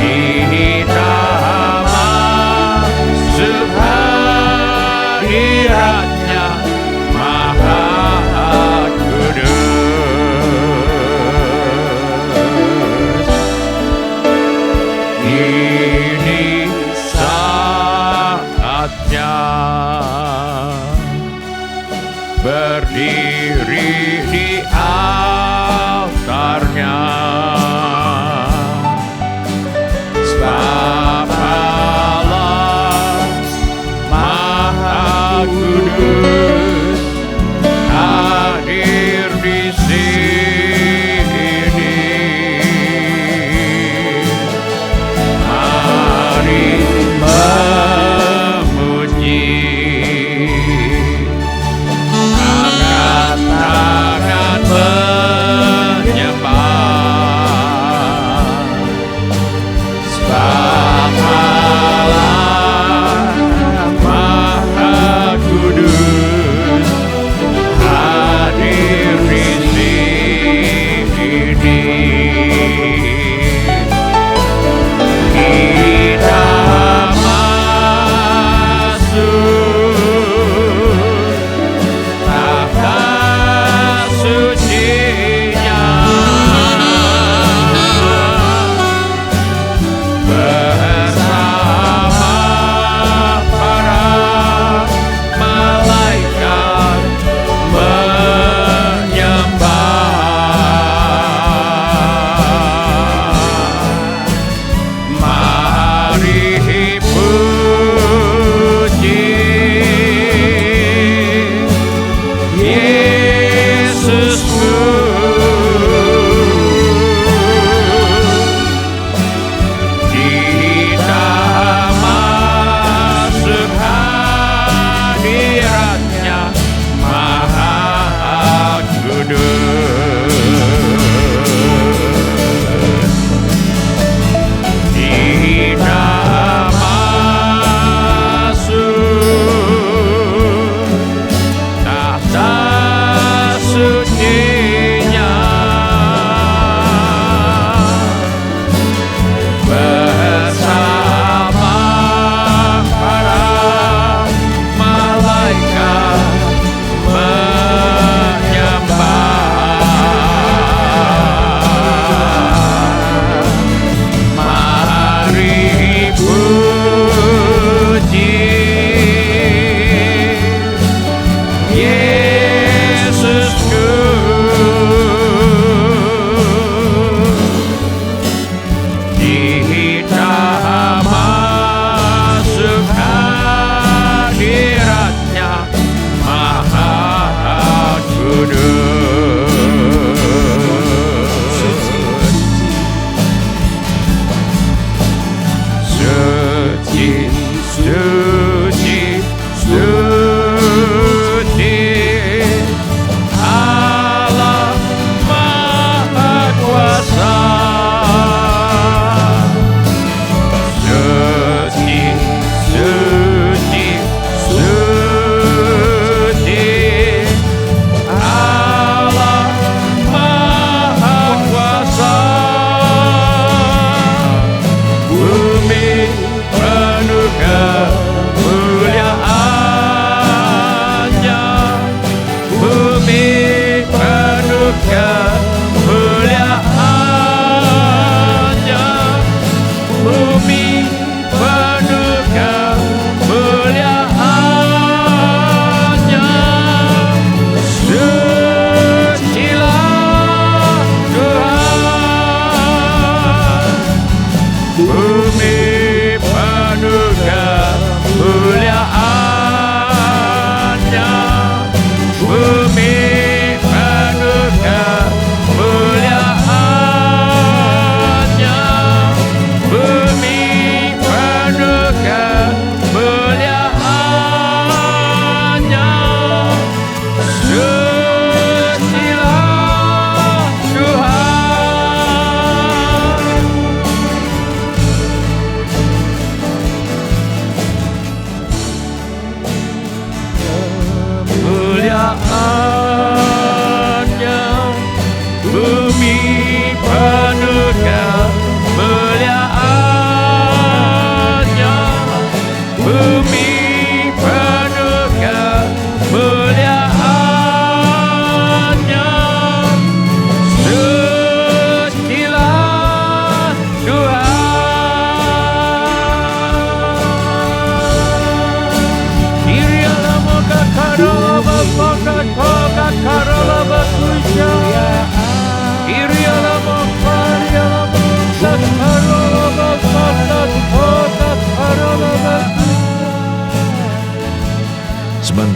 Kita masuk hadiratnya Maha Kudus. Ini saatnya berdiri di altarnya. Sebab Allah Maha Kudus hadir di sini. Mari memuji, angkat tangan menyembah. Sebab Allah Maha Kudus hadir di sini. Kita masuk tahta sucinya bersama para malaikat menyembah.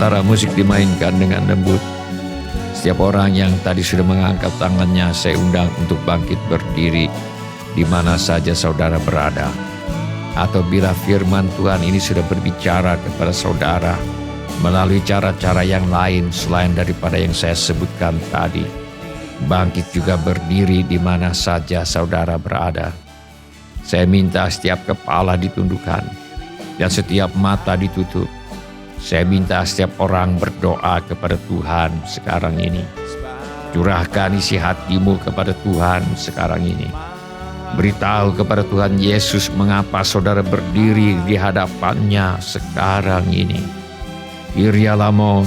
sementara musik dimainkan dengan lembut. Setiap orang yang tadi sudah mengangkat tangannya, saya undang untuk bangkit berdiri di mana saja saudara berada. Atau bila firman Tuhan ini sudah berbicara kepada saudara melalui cara-cara yang lain selain daripada yang saya sebutkan tadi, bangkit juga berdiri di mana saja saudara berada. Saya minta setiap kepala ditundukkan dan setiap mata ditutup. Saya minta setiap orang berdoa kepada Tuhan sekarang ini. Curahkan isi hatimu kepada Tuhan sekarang ini. Beritahu kepada Tuhan Yesus mengapa saudara berdiri di hadapannya sekarang ini. Irialamo,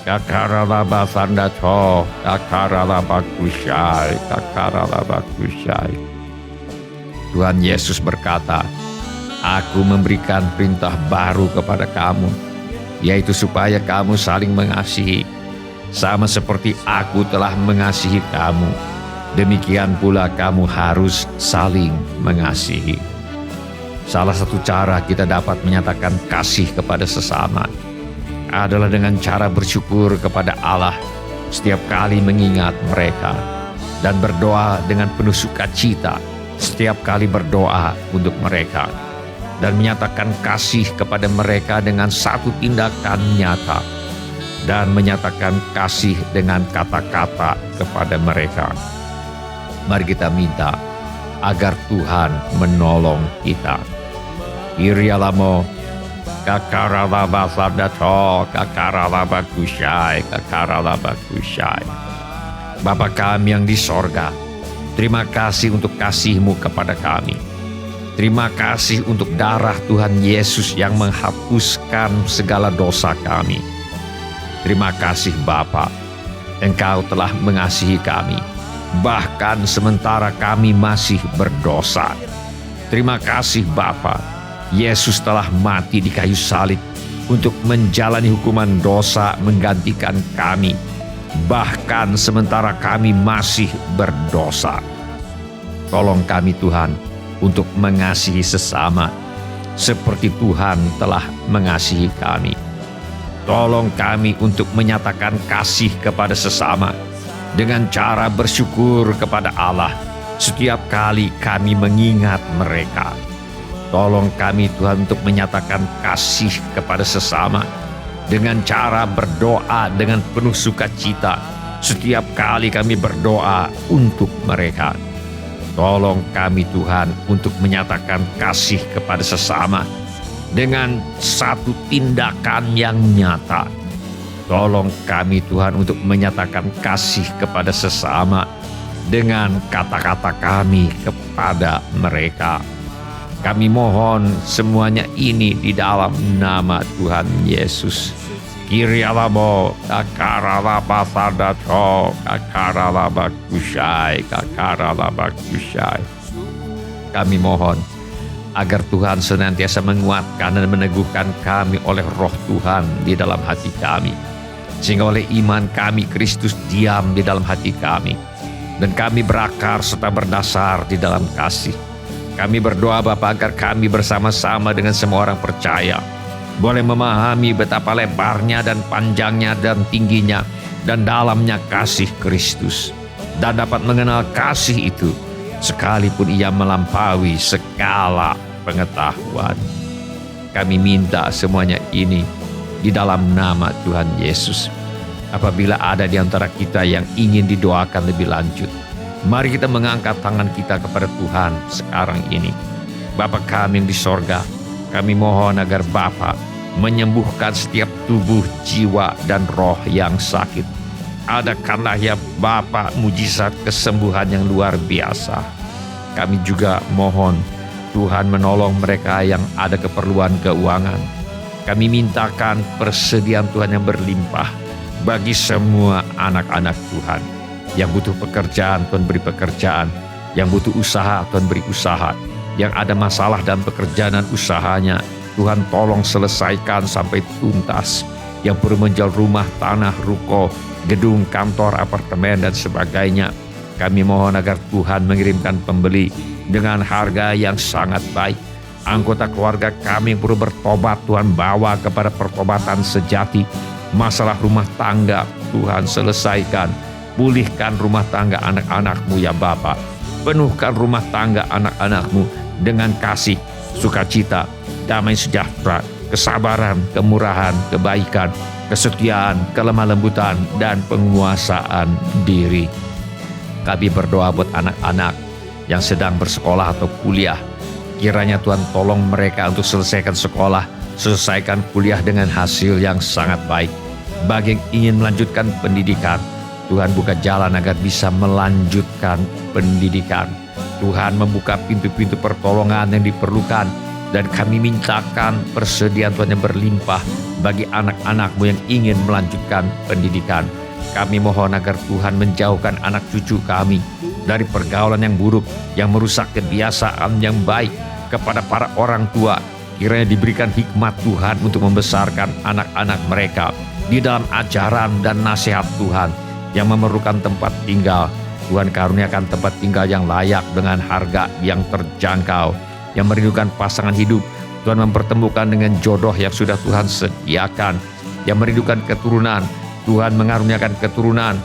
kakaralaba sandato, kakaralaba kusyai, kakaralaba kusyai. Tuhan Yesus berkata, "Aku memberikan perintah baru kepada kamu, yaitu supaya kamu saling mengasihi. Sama seperti aku telah mengasihi kamu, demikian pula kamu harus saling mengasihi." Salah satu cara kita dapat menyatakan kasih kepada sesama adalah dengan cara bersyukur kepada Allah setiap kali mengingat mereka dan berdoa dengan penuh sukacita setiap kali berdoa untuk mereka dan menyatakan kasih kepada mereka dengan satu tindakan nyata dan menyatakan kasih dengan kata-kata kepada mereka. Mari kita minta agar Tuhan menolong kita. Irialamo, kakaralaba sadato, kakaralaba kusyai, kakaralaba kusyai. Bapa kami yang di sorga, terima kasih untuk kasih-Mu kepada kami. Terima kasih untuk darah Tuhan Yesus yang menghapuskan segala dosa kami. Terima kasih Bapa, Engkau telah mengasihi kami, bahkan sementara kami masih berdosa. Terima kasih Bapa, Yesus telah mati di kayu salib untuk menjalani hukuman dosa menggantikan kami, bahkan sementara kami masih berdosa. Tolong kami Tuhan untuk mengasihi sesama seperti Tuhan telah mengasihi kami. Tolong kami untuk menyatakan kasih kepada sesama dengan cara bersyukur kepada Allah setiap kali kami mengingat mereka. Tolong kami Tuhan untuk menyatakan kasih kepada sesama dengan cara berdoa dengan penuh sukacita setiap kali kami berdoa untuk mereka. Tolong kami Tuhan untuk menyatakan kasih kepada sesama dengan satu tindakan yang nyata. Tolong kami Tuhan untuk menyatakan kasih kepada sesama dengan kata-kata kami kepada mereka. Kami mohon semuanya ini di dalam nama Tuhan Yesus. Kirialamo, kakaralaba sadato, kakaralaba kusyai, kakaralaba kusyai. Kami mohon agar Tuhan senantiasa menguatkan dan meneguhkan kami oleh roh Tuhan di dalam hati kami. Sehingga oleh iman kami Kristus diam di dalam hati kami. Dan kami berakar serta berdasar di dalam kasih. Kami berdoa Bapa agar kami bersama-sama dengan semua orang percaya boleh memahami betapa lebarnya dan panjangnya dan tingginya dan dalamnya kasih Kristus. Dan dapat mengenal kasih itu sekalipun ia melampaui segala pengetahuan. Kami minta semuanya ini di dalam nama Tuhan Yesus. Apabila ada di antara kita yang ingin didoakan lebih lanjut, mari kita mengangkat tangan kita kepada Tuhan sekarang ini. Bapa kami yang di sorga, kami mohon agar Bapa menyembuhkan setiap tubuh, jiwa, dan roh yang sakit. Adakanlah ya Bapa mujizat kesembuhan yang luar biasa. Kami juga mohon Tuhan menolong mereka yang ada keperluan keuangan. Kami mintakan persediaan Tuhan yang berlimpah bagi semua anak-anak Tuhan. Yang butuh pekerjaan, Tuhan beri pekerjaan. Yang butuh usaha, Tuhan beri usaha. Yang ada masalah dalam pekerjaan dan usahanya, Tuhan tolong selesaikan sampai tuntas. Yang perlu menjual rumah, tanah, ruko, gedung, kantor, apartemen, dan sebagainya, kami mohon agar Tuhan mengirimkan pembeli dengan harga yang sangat baik. Anggota keluarga kami yang perlu bertobat, Tuhan bawa kepada pertobatan sejati. Masalah rumah tangga, Tuhan selesaikan. Pulihkan rumah tangga anak-anak-Mu ya Bapa. Penuhkan rumah tangga anak-anak-Mu dengan kasih, sukacita, damai sejahtera, kesabaran, kemurahan, kebaikan, kesetiaan, kelemah lembutan, dan penguasaan diri. Kami berdoa buat anak-anak yang sedang bersekolah atau kuliah. Kiranya Tuhan tolong mereka untuk selesaikan sekolah, selesaikan kuliah dengan hasil yang sangat baik. Bagi yang ingin melanjutkan pendidikan, Tuhan buka jalan agar bisa melanjutkan pendidikan. Tuhan membuka pintu-pintu pertolongan yang diperlukan, dan kami mintakan persediaan Tuhan yang berlimpah bagi anak-anak-Mu yang ingin melanjutkan pendidikan. Kami mohon agar Tuhan menjauhkan anak cucu kami dari pergaulan yang buruk yang merusak kebiasaan yang baik. Kepada para orang tua, kiranya diberikan hikmat Tuhan untuk membesarkan anak-anak mereka di dalam ajaran dan nasihat Tuhan. Yang memerlukan tempat tinggal, Tuhan karuniakan tempat tinggal yang layak dengan harga yang terjangkau. Yang merindukan pasangan hidup, Tuhan mempertemukan dengan jodoh yang sudah Tuhan sediakan. Yang merindukan keturunan, Tuhan mengaruniakan keturunan,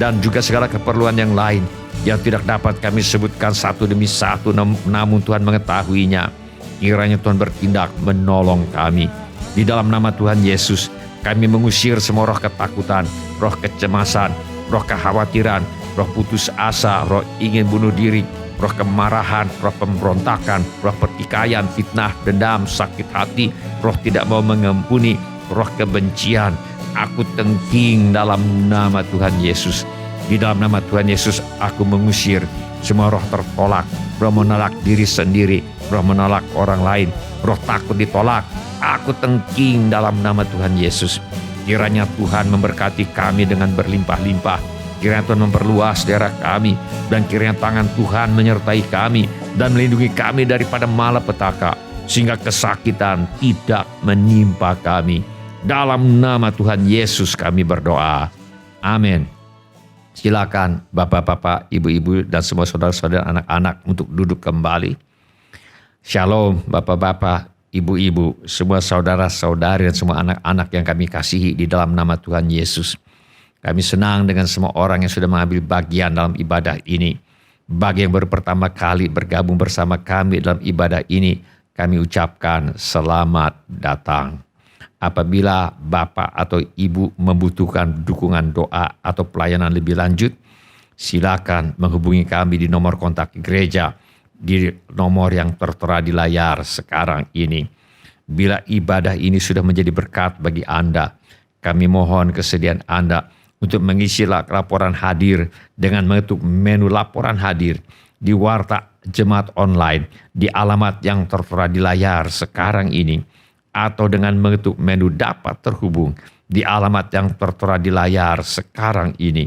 dan juga segala keperluan yang lain yang tidak dapat kami sebutkan satu demi satu, namun Tuhan mengetahuinya. Kiranya Tuhan bertindak menolong kami. Di dalam nama Tuhan Yesus, kami mengusir semua roh ketakutan, roh kecemasan, roh kekhawatiran, roh putus asa, roh ingin bunuh diri, roh kemarahan, roh pemberontakan, roh pertikaian, fitnah, dendam, sakit hati, roh tidak mau mengampuni, roh kebencian. Aku tengking dalam nama Tuhan Yesus. Di dalam nama Tuhan Yesus, aku mengusir semua roh tertolak, roh menolak diri sendiri, roh menolak orang lain, roh takut ditolak. Aku tengking dalam nama Tuhan Yesus. Kiranya Tuhan memberkati kami dengan berlimpah-limpah. Kiranya Tuhan memperluas daerah kami, dan kiranya tangan Tuhan menyertai kami dan melindungi kami daripada malapetaka, sehingga kesakitan tidak menimpa kami. Dalam nama Tuhan Yesus kami berdoa. Amin. Silakan bapak-bapak, ibu-ibu, dan semua saudara-saudara anak-anak untuk duduk kembali. Shalom bapak-bapak, ibu-ibu, semua saudara-saudari dan semua anak-anak yang kami kasihi di dalam nama Tuhan Yesus. Kami senang dengan semua orang yang sudah mengambil bagian dalam ibadah ini. Bagi yang baru pertama kali bergabung bersama kami dalam ibadah ini, kami ucapkan selamat datang. Apabila Bapak atau Ibu membutuhkan dukungan doa atau pelayanan lebih lanjut, silakan menghubungi kami di nomor kontak gereja di nomor yang tertera di layar sekarang ini. Bila ibadah ini sudah menjadi berkat bagi Anda, kami mohon kesediaan Anda untuk mengisi laporan hadir dengan mengetuk menu laporan hadir di Warta Jemaat Online di alamat yang tertera di layar sekarang ini, atau dengan mengetuk menu dapat terhubung di alamat yang tertera di layar sekarang ini.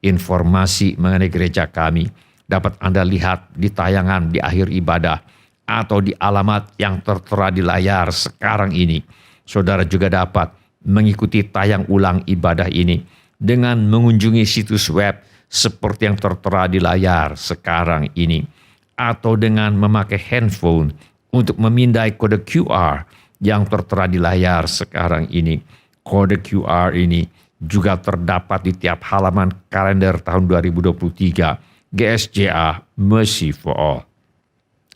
Informasi mengenai gereja kami dapat Anda lihat di tayangan di akhir ibadah atau di alamat yang tertera di layar sekarang ini. Saudara juga dapat mengikuti tayang ulang ibadah ini dengan mengunjungi situs web seperti yang tertera di layar sekarang ini, atau dengan memakai handphone untuk memindai kode QR yang tertera di layar sekarang ini. Kode QR ini juga terdapat di tiap halaman kalender tahun 2023 GSJA Mercy for All.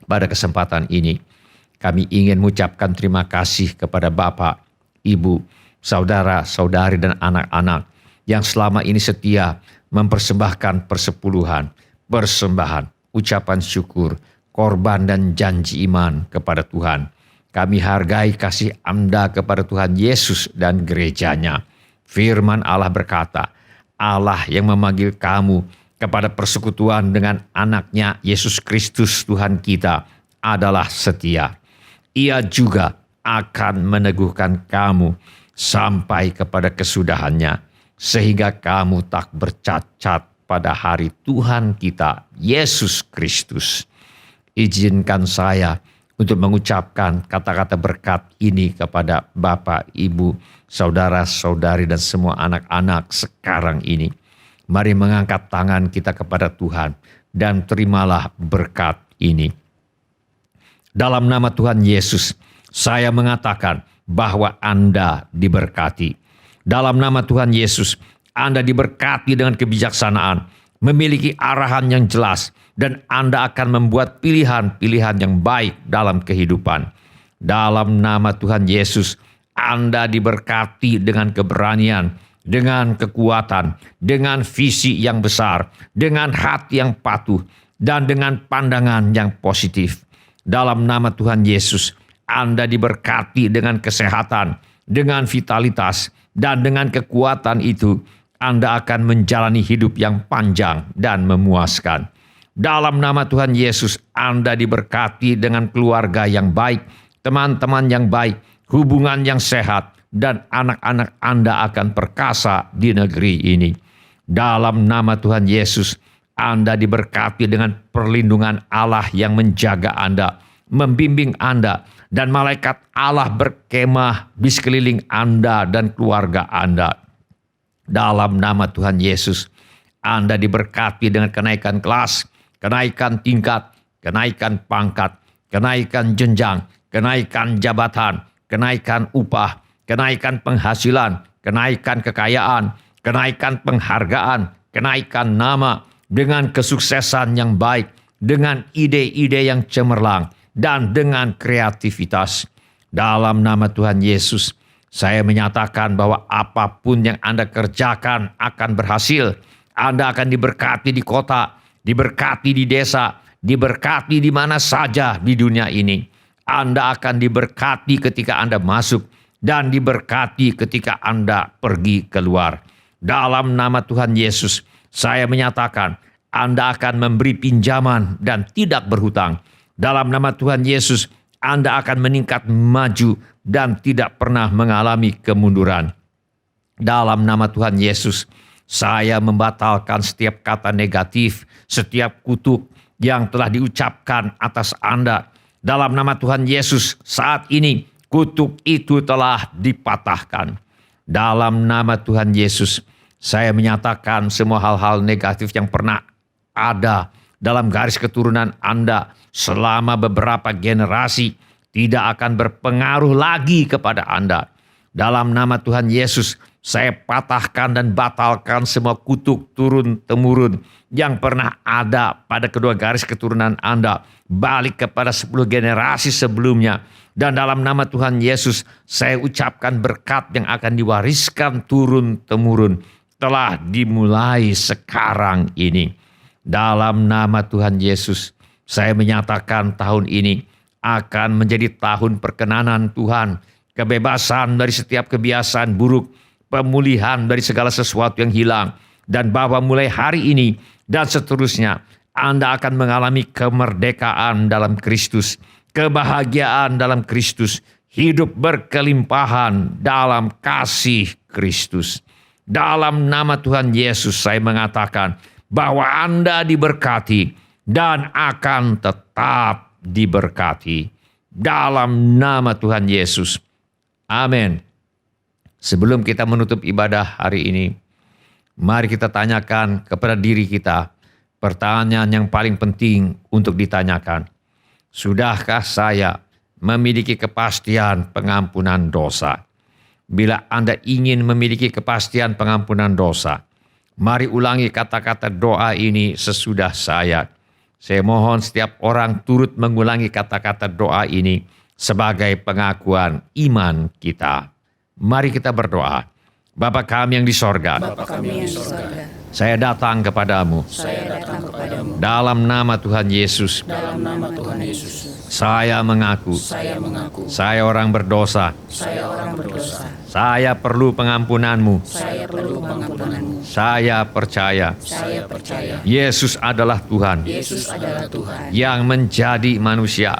Pada kesempatan ini, kami ingin mengucapkan terima kasih kepada Bapak, Ibu, saudara-saudari, dan anak-anak yang selama ini setia mempersembahkan persepuluhan, persembahan, ucapan syukur, korban, dan janji iman kepada Tuhan. Kami hargai kasih Anda kepada Tuhan Yesus dan gerejanya. Firman Allah berkata, Allah yang memanggil kamu kepada persekutuan dengan anaknya Yesus Kristus Tuhan kita adalah setia. Ia juga akan meneguhkan kamu sampai kepada kesudahannya, sehingga kamu tak bercacat pada hari Tuhan kita Yesus Kristus. Izinkan saya untuk mengucapkan kata-kata berkat ini kepada Bapak, Ibu, saudara-saudari, dan semua anak-anak sekarang ini. Mari mengangkat tangan kita kepada Tuhan dan terimalah berkat ini. Dalam nama Tuhan Yesus, saya mengatakan bahwa Anda diberkati. Dalam nama Tuhan Yesus, Anda diberkati dengan kebijaksanaan, memiliki arahan yang jelas, dan Anda akan membuat pilihan-pilihan yang baik dalam kehidupan. Dalam nama Tuhan Yesus, Anda diberkati dengan keberanian, dengan kekuatan, dengan visi yang besar, dengan hati yang patuh, dan dengan pandangan yang positif. Dalam nama Tuhan Yesus, Anda diberkati dengan kesehatan, dengan vitalitas, dan dengan kekuatan itu, Anda akan menjalani hidup yang panjang dan memuaskan. Dalam nama Tuhan Yesus, Anda diberkati dengan keluarga yang baik, teman-teman yang baik, hubungan yang sehat, dan anak-anak Anda akan perkasa di negeri ini. Dalam nama Tuhan Yesus, Anda diberkati dengan perlindungan Allah yang menjaga Anda, membimbing Anda, dan malaikat Allah berkemah di sekeliling Anda dan keluarga Anda. Dalam nama Tuhan Yesus, Anda diberkati dengan kenaikan kelas, kenaikan tingkat, kenaikan pangkat, kenaikan jenjang, kenaikan jabatan, kenaikan upah, kenaikan penghasilan, kenaikan kekayaan, kenaikan penghargaan, kenaikan nama, dengan kesuksesan yang baik, dengan ide-ide yang cemerlang, dan dengan kreativitas. Dalam nama Tuhan Yesus, saya menyatakan bahwa apapun yang Anda kerjakan akan berhasil. Anda akan diberkati di kota, diberkati di desa, diberkati di mana saja di dunia ini. Anda akan diberkati ketika Anda masuk dan diberkati ketika Anda pergi keluar. Dalam nama Tuhan Yesus, saya menyatakan Anda akan memberi pinjaman dan tidak berhutang. Dalam nama Tuhan Yesus, Anda akan meningkat maju dan tidak pernah mengalami kemunduran. Dalam nama Tuhan Yesus, saya membatalkan setiap kata negatif, setiap kutuk yang telah diucapkan atas Anda. Dalam nama Tuhan Yesus, saat ini kutuk itu telah dipatahkan. Dalam nama Tuhan Yesus, saya menyatakan semua hal-hal negatif yang pernah ada dalam garis keturunan Anda selama beberapa generasi tidak akan berpengaruh lagi kepada Anda. Dalam nama Tuhan Yesus, saya patahkan dan batalkan semua kutuk turun-temurun yang pernah ada pada kedua garis keturunan Anda, balik kepada 10 generasi sebelumnya. Dan dalam nama Tuhan Yesus, saya ucapkan berkat yang akan diwariskan turun-temurun telah dimulai sekarang ini. Dalam nama Tuhan Yesus, saya menyatakan tahun ini akan menjadi tahun perkenanan Tuhan, kebebasan dari setiap kebiasaan buruk, pemulihan dari segala sesuatu yang hilang, dan bahwa mulai hari ini dan seterusnya Anda akan mengalami kemerdekaan dalam Kristus, kebahagiaan dalam Kristus, hidup berkelimpahan dalam kasih Kristus. Dalam nama Tuhan Yesus saya mengatakan bahwa Anda diberkati dan akan tetap diberkati. Dalam nama Tuhan Yesus. Amin. Sebelum kita menutup ibadah hari ini, mari kita tanyakan kepada diri kita pertanyaan yang paling penting untuk ditanyakan. Sudahkah saya memiliki kepastian pengampunan dosa? Bila Anda ingin memiliki kepastian pengampunan dosa, mari ulangi kata-kata doa ini sesudah saya. Saya mohon setiap orang turut mengulangi kata-kata doa ini sebagai pengakuan iman kita. Mari kita berdoa. Bapa kami yang di sorga, saya datang kepadamu. Dalam nama Tuhan Yesus, saya mengaku, saya orang berdosa. Saya perlu pengampunanmu. Saya percaya. Yesus adalah Tuhan. Yang menjadi manusia.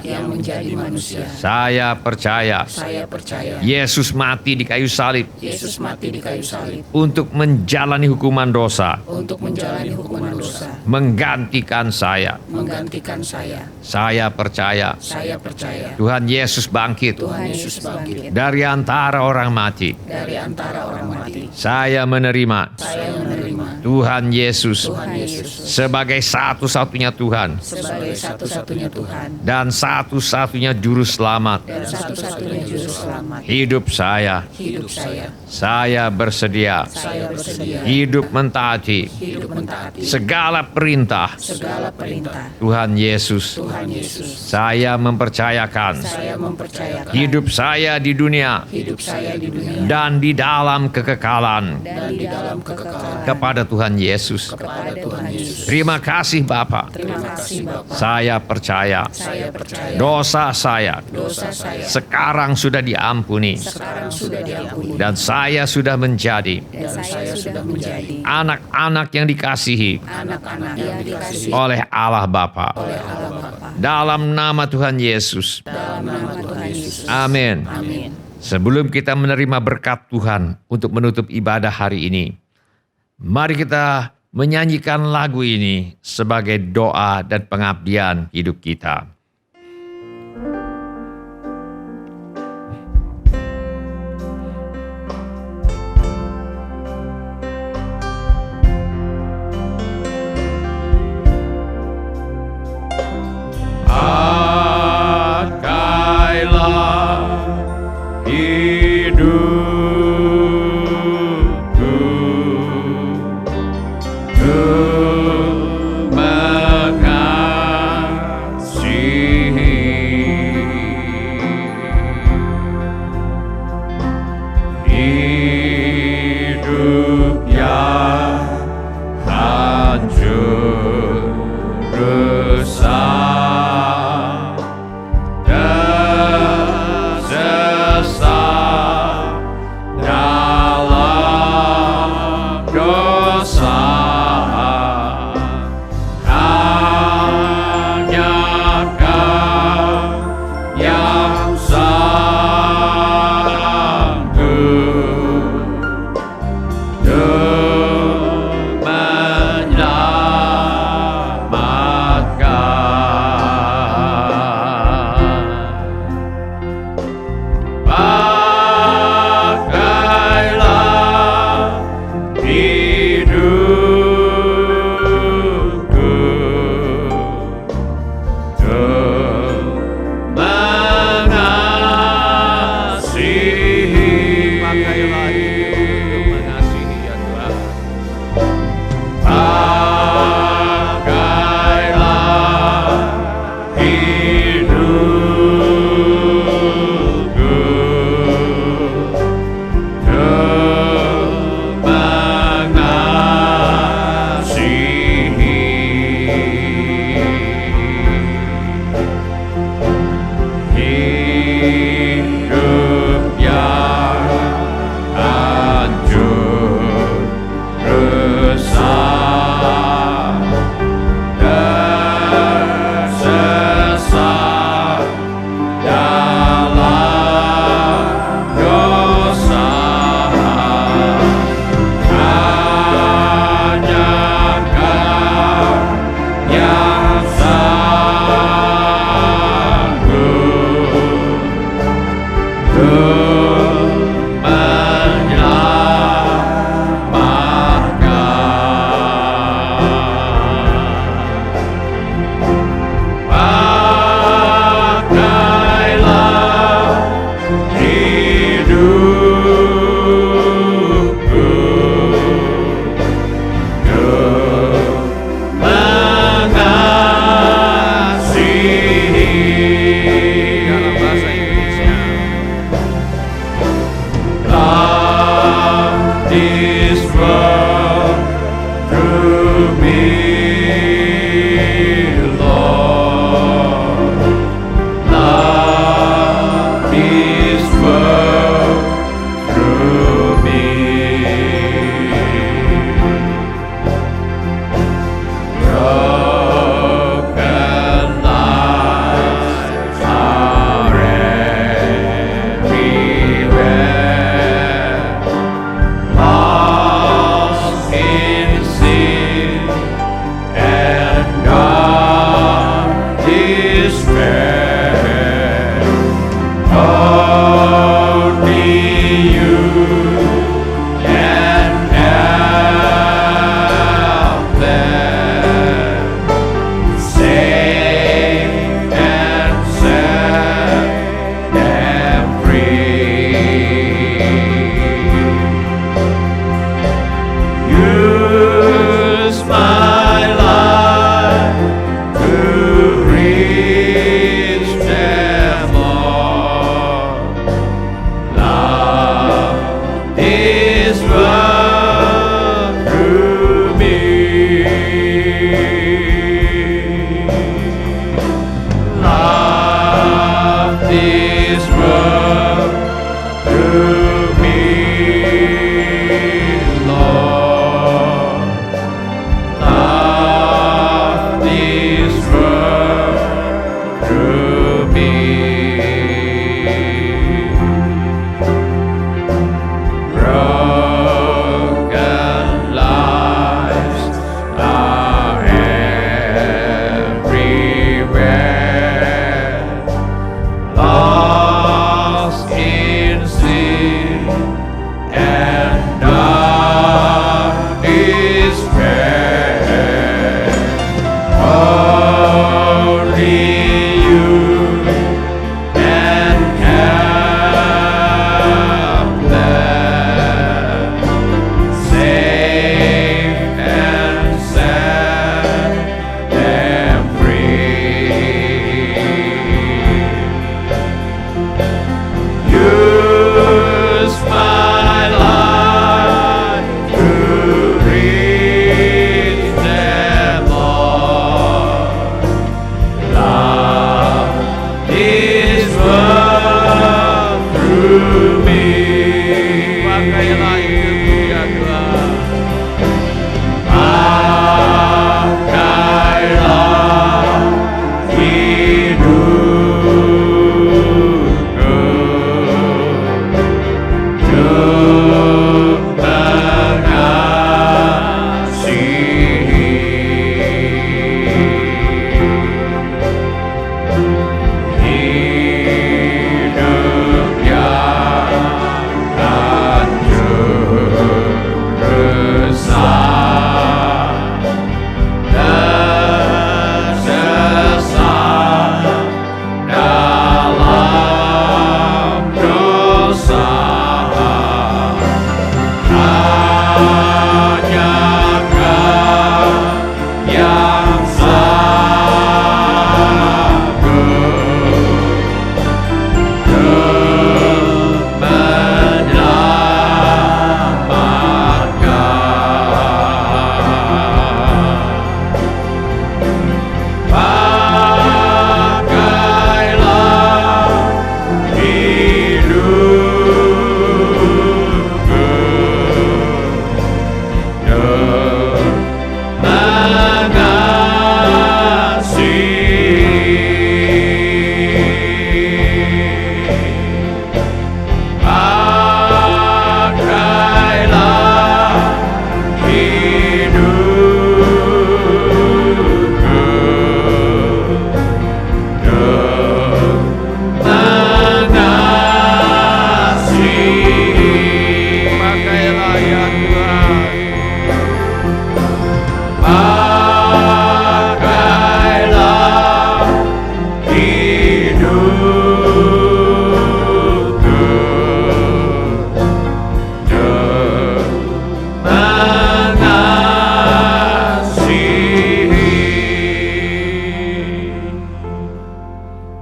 Saya percaya. Yesus mati di kayu salib. Untuk menjalani hukuman dosa. Menggantikan saya. Saya percaya. Tuhan Yesus bangkit. Dari antara orang mati. Saya menerima. Tuhan Yesus Tuhan Yesus sebagai satu-satunya Tuhan sebagai satu-satunya Tuhan dan satu-satunya juru selamat dan satu-satunya juru selamat. hidup saya. Hidup saya Saya bersedia hidup mentaati segala perintah segala perintah Tuhan Yesus. Tuhan Yesus. Saya mempercayakan Saya mempercayakan hidup saya di dunia hidup saya di dunia dan di dalam kekekalan dan di dalam kekekalan kepada Tuhan Yesus. kepada Tuhan Yesus. Terima kasih Bapa. Terima kasih Bapa. Saya percaya Saya percaya dosa saya dosa saya sekarang sudah diampuni sekarang sudah diampuni dan saya sudah menjadi dan saya sudah menjadi anak-anak yang dikasihi anak-anak yang dikasihi oleh Allah Bapa. Allah Bapa. Dalam nama Tuhan Yesus. Dalam nama Tuhan Yesus. Amin. Amin. Sebelum kita menerima berkat Tuhan untuk menutup ibadah hari ini, mari kita menyanyikan lagu ini sebagai doa dan pengabdian hidup kita. Pakailah hidupku untuk mengasihi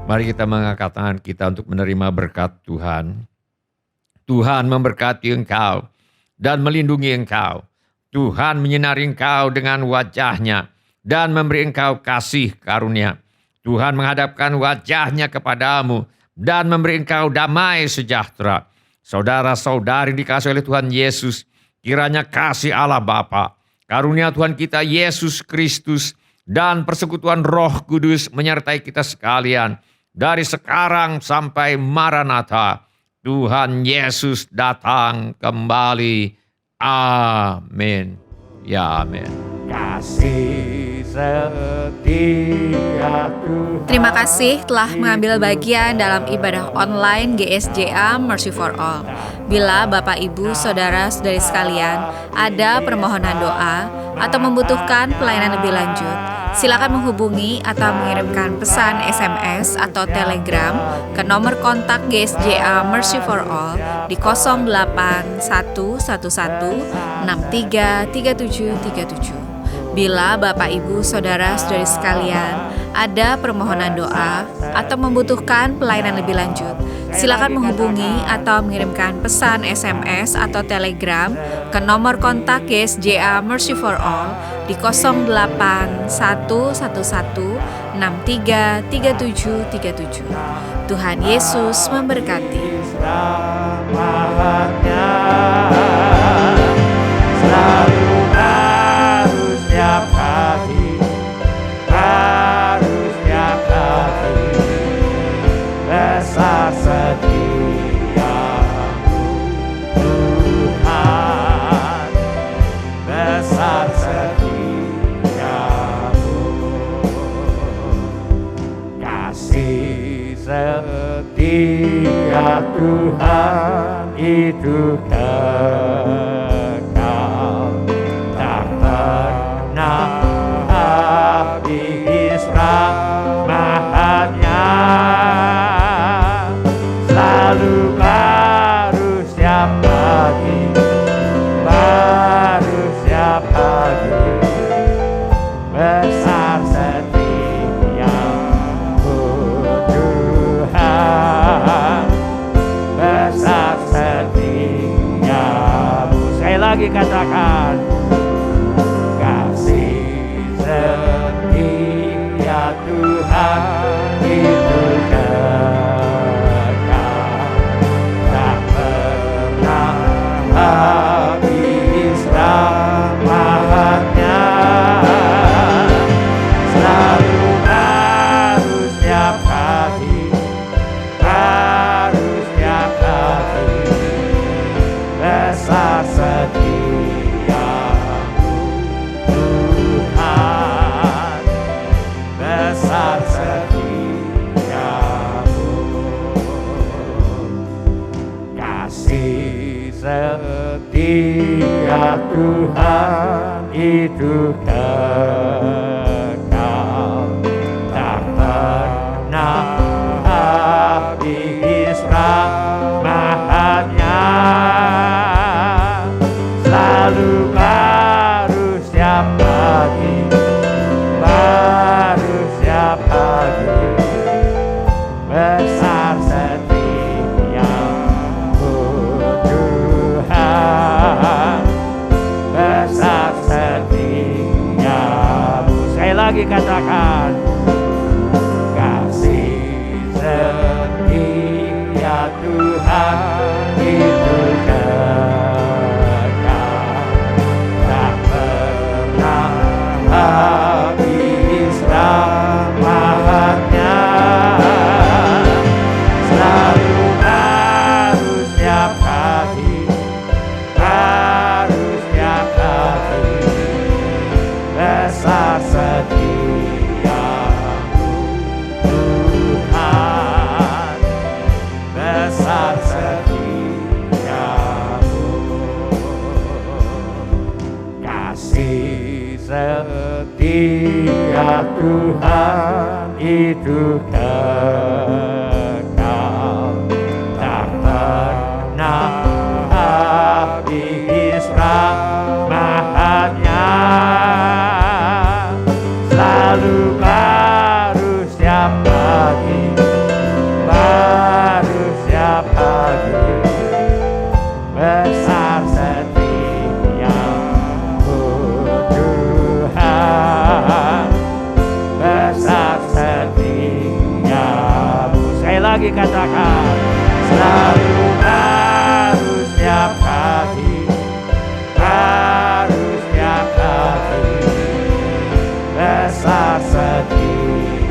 Mari kita mengangkat tangan kita untuk menerima berkat Tuhan. Tuhan memberkati engkau dan melindungi engkau. Tuhan menyinari engkau dengan wajah-Nya dan memberi engkau kasih karunia. Tuhan menghadapkan wajah-Nya kepadamu dan memberi engkau damai sejahtera. Saudara-saudari dikasihi oleh Tuhan Yesus, kiranya kasih Allah Bapa, karunia Tuhan kita Yesus Kristus, dan persekutuan Roh Kudus menyertai kita sekalian dari sekarang sampai Maranatha. Tuhan Yesus datang kembali. Amin. Ya amin. Kasih setia Tuhan. Terima kasih telah mengambil bagian dalam ibadah online GSJA Mercy for All. Bila Bapak, Ibu, Saudara-saudari sekalian ada permohonan doa atau membutuhkan pelayanan lebih lanjut, silakan menghubungi atau mengirimkan pesan SMS atau Telegram ke nomor kontak GSJA Mercy for All di 08111633737. Bila Bapak, Ibu, Saudara-saudari sekalian ada permohonan doa atau membutuhkan pelayanan lebih lanjut, silakan menghubungi atau mengirimkan pesan SMS atau Telegram ke nomor kontak GSJA Mercy for All di 08111633737. Tuhan Yesus memberkati. Selamatnya selalu baru setiap hari, baru setiap hari, besar setiamu Tuhan, besar setiamu, kasih setia Tuhan itu kekal, tak pernah habis rahmat-Nya, selalu baru setiap pagi, baru setiap pagi, besar setiamu Tuhan, besar setiamu. Sekali lagi katakan, kasih setia Tuhan itu kekal, tak pernah habis rahmat-Nya, selalu baru setiap hari, baru setiap hari, besar setiamu Tuhan, besar setiamu, kasih setia Tuhan itu kekal, tak pernah habis rahmat-Nya, selalu baru setiap pagi, baru setiap pagi, besar setiamu Tuhan, besar setiamu. Sekali lagi katakan, kasih setia Tuhan itu kekal, tak pernah habis rahmat-Nya, selalu baru setiap hari, baru setiap hari, besar setiamu Tuhan, besar setiamu, kasih setia Tuhan itu kekal, tak pernah habis rahmat-Nya, selalu baru setiap pagi, lagi katakan, selalu harus setiap hari, harus setiap hari, besar sedih.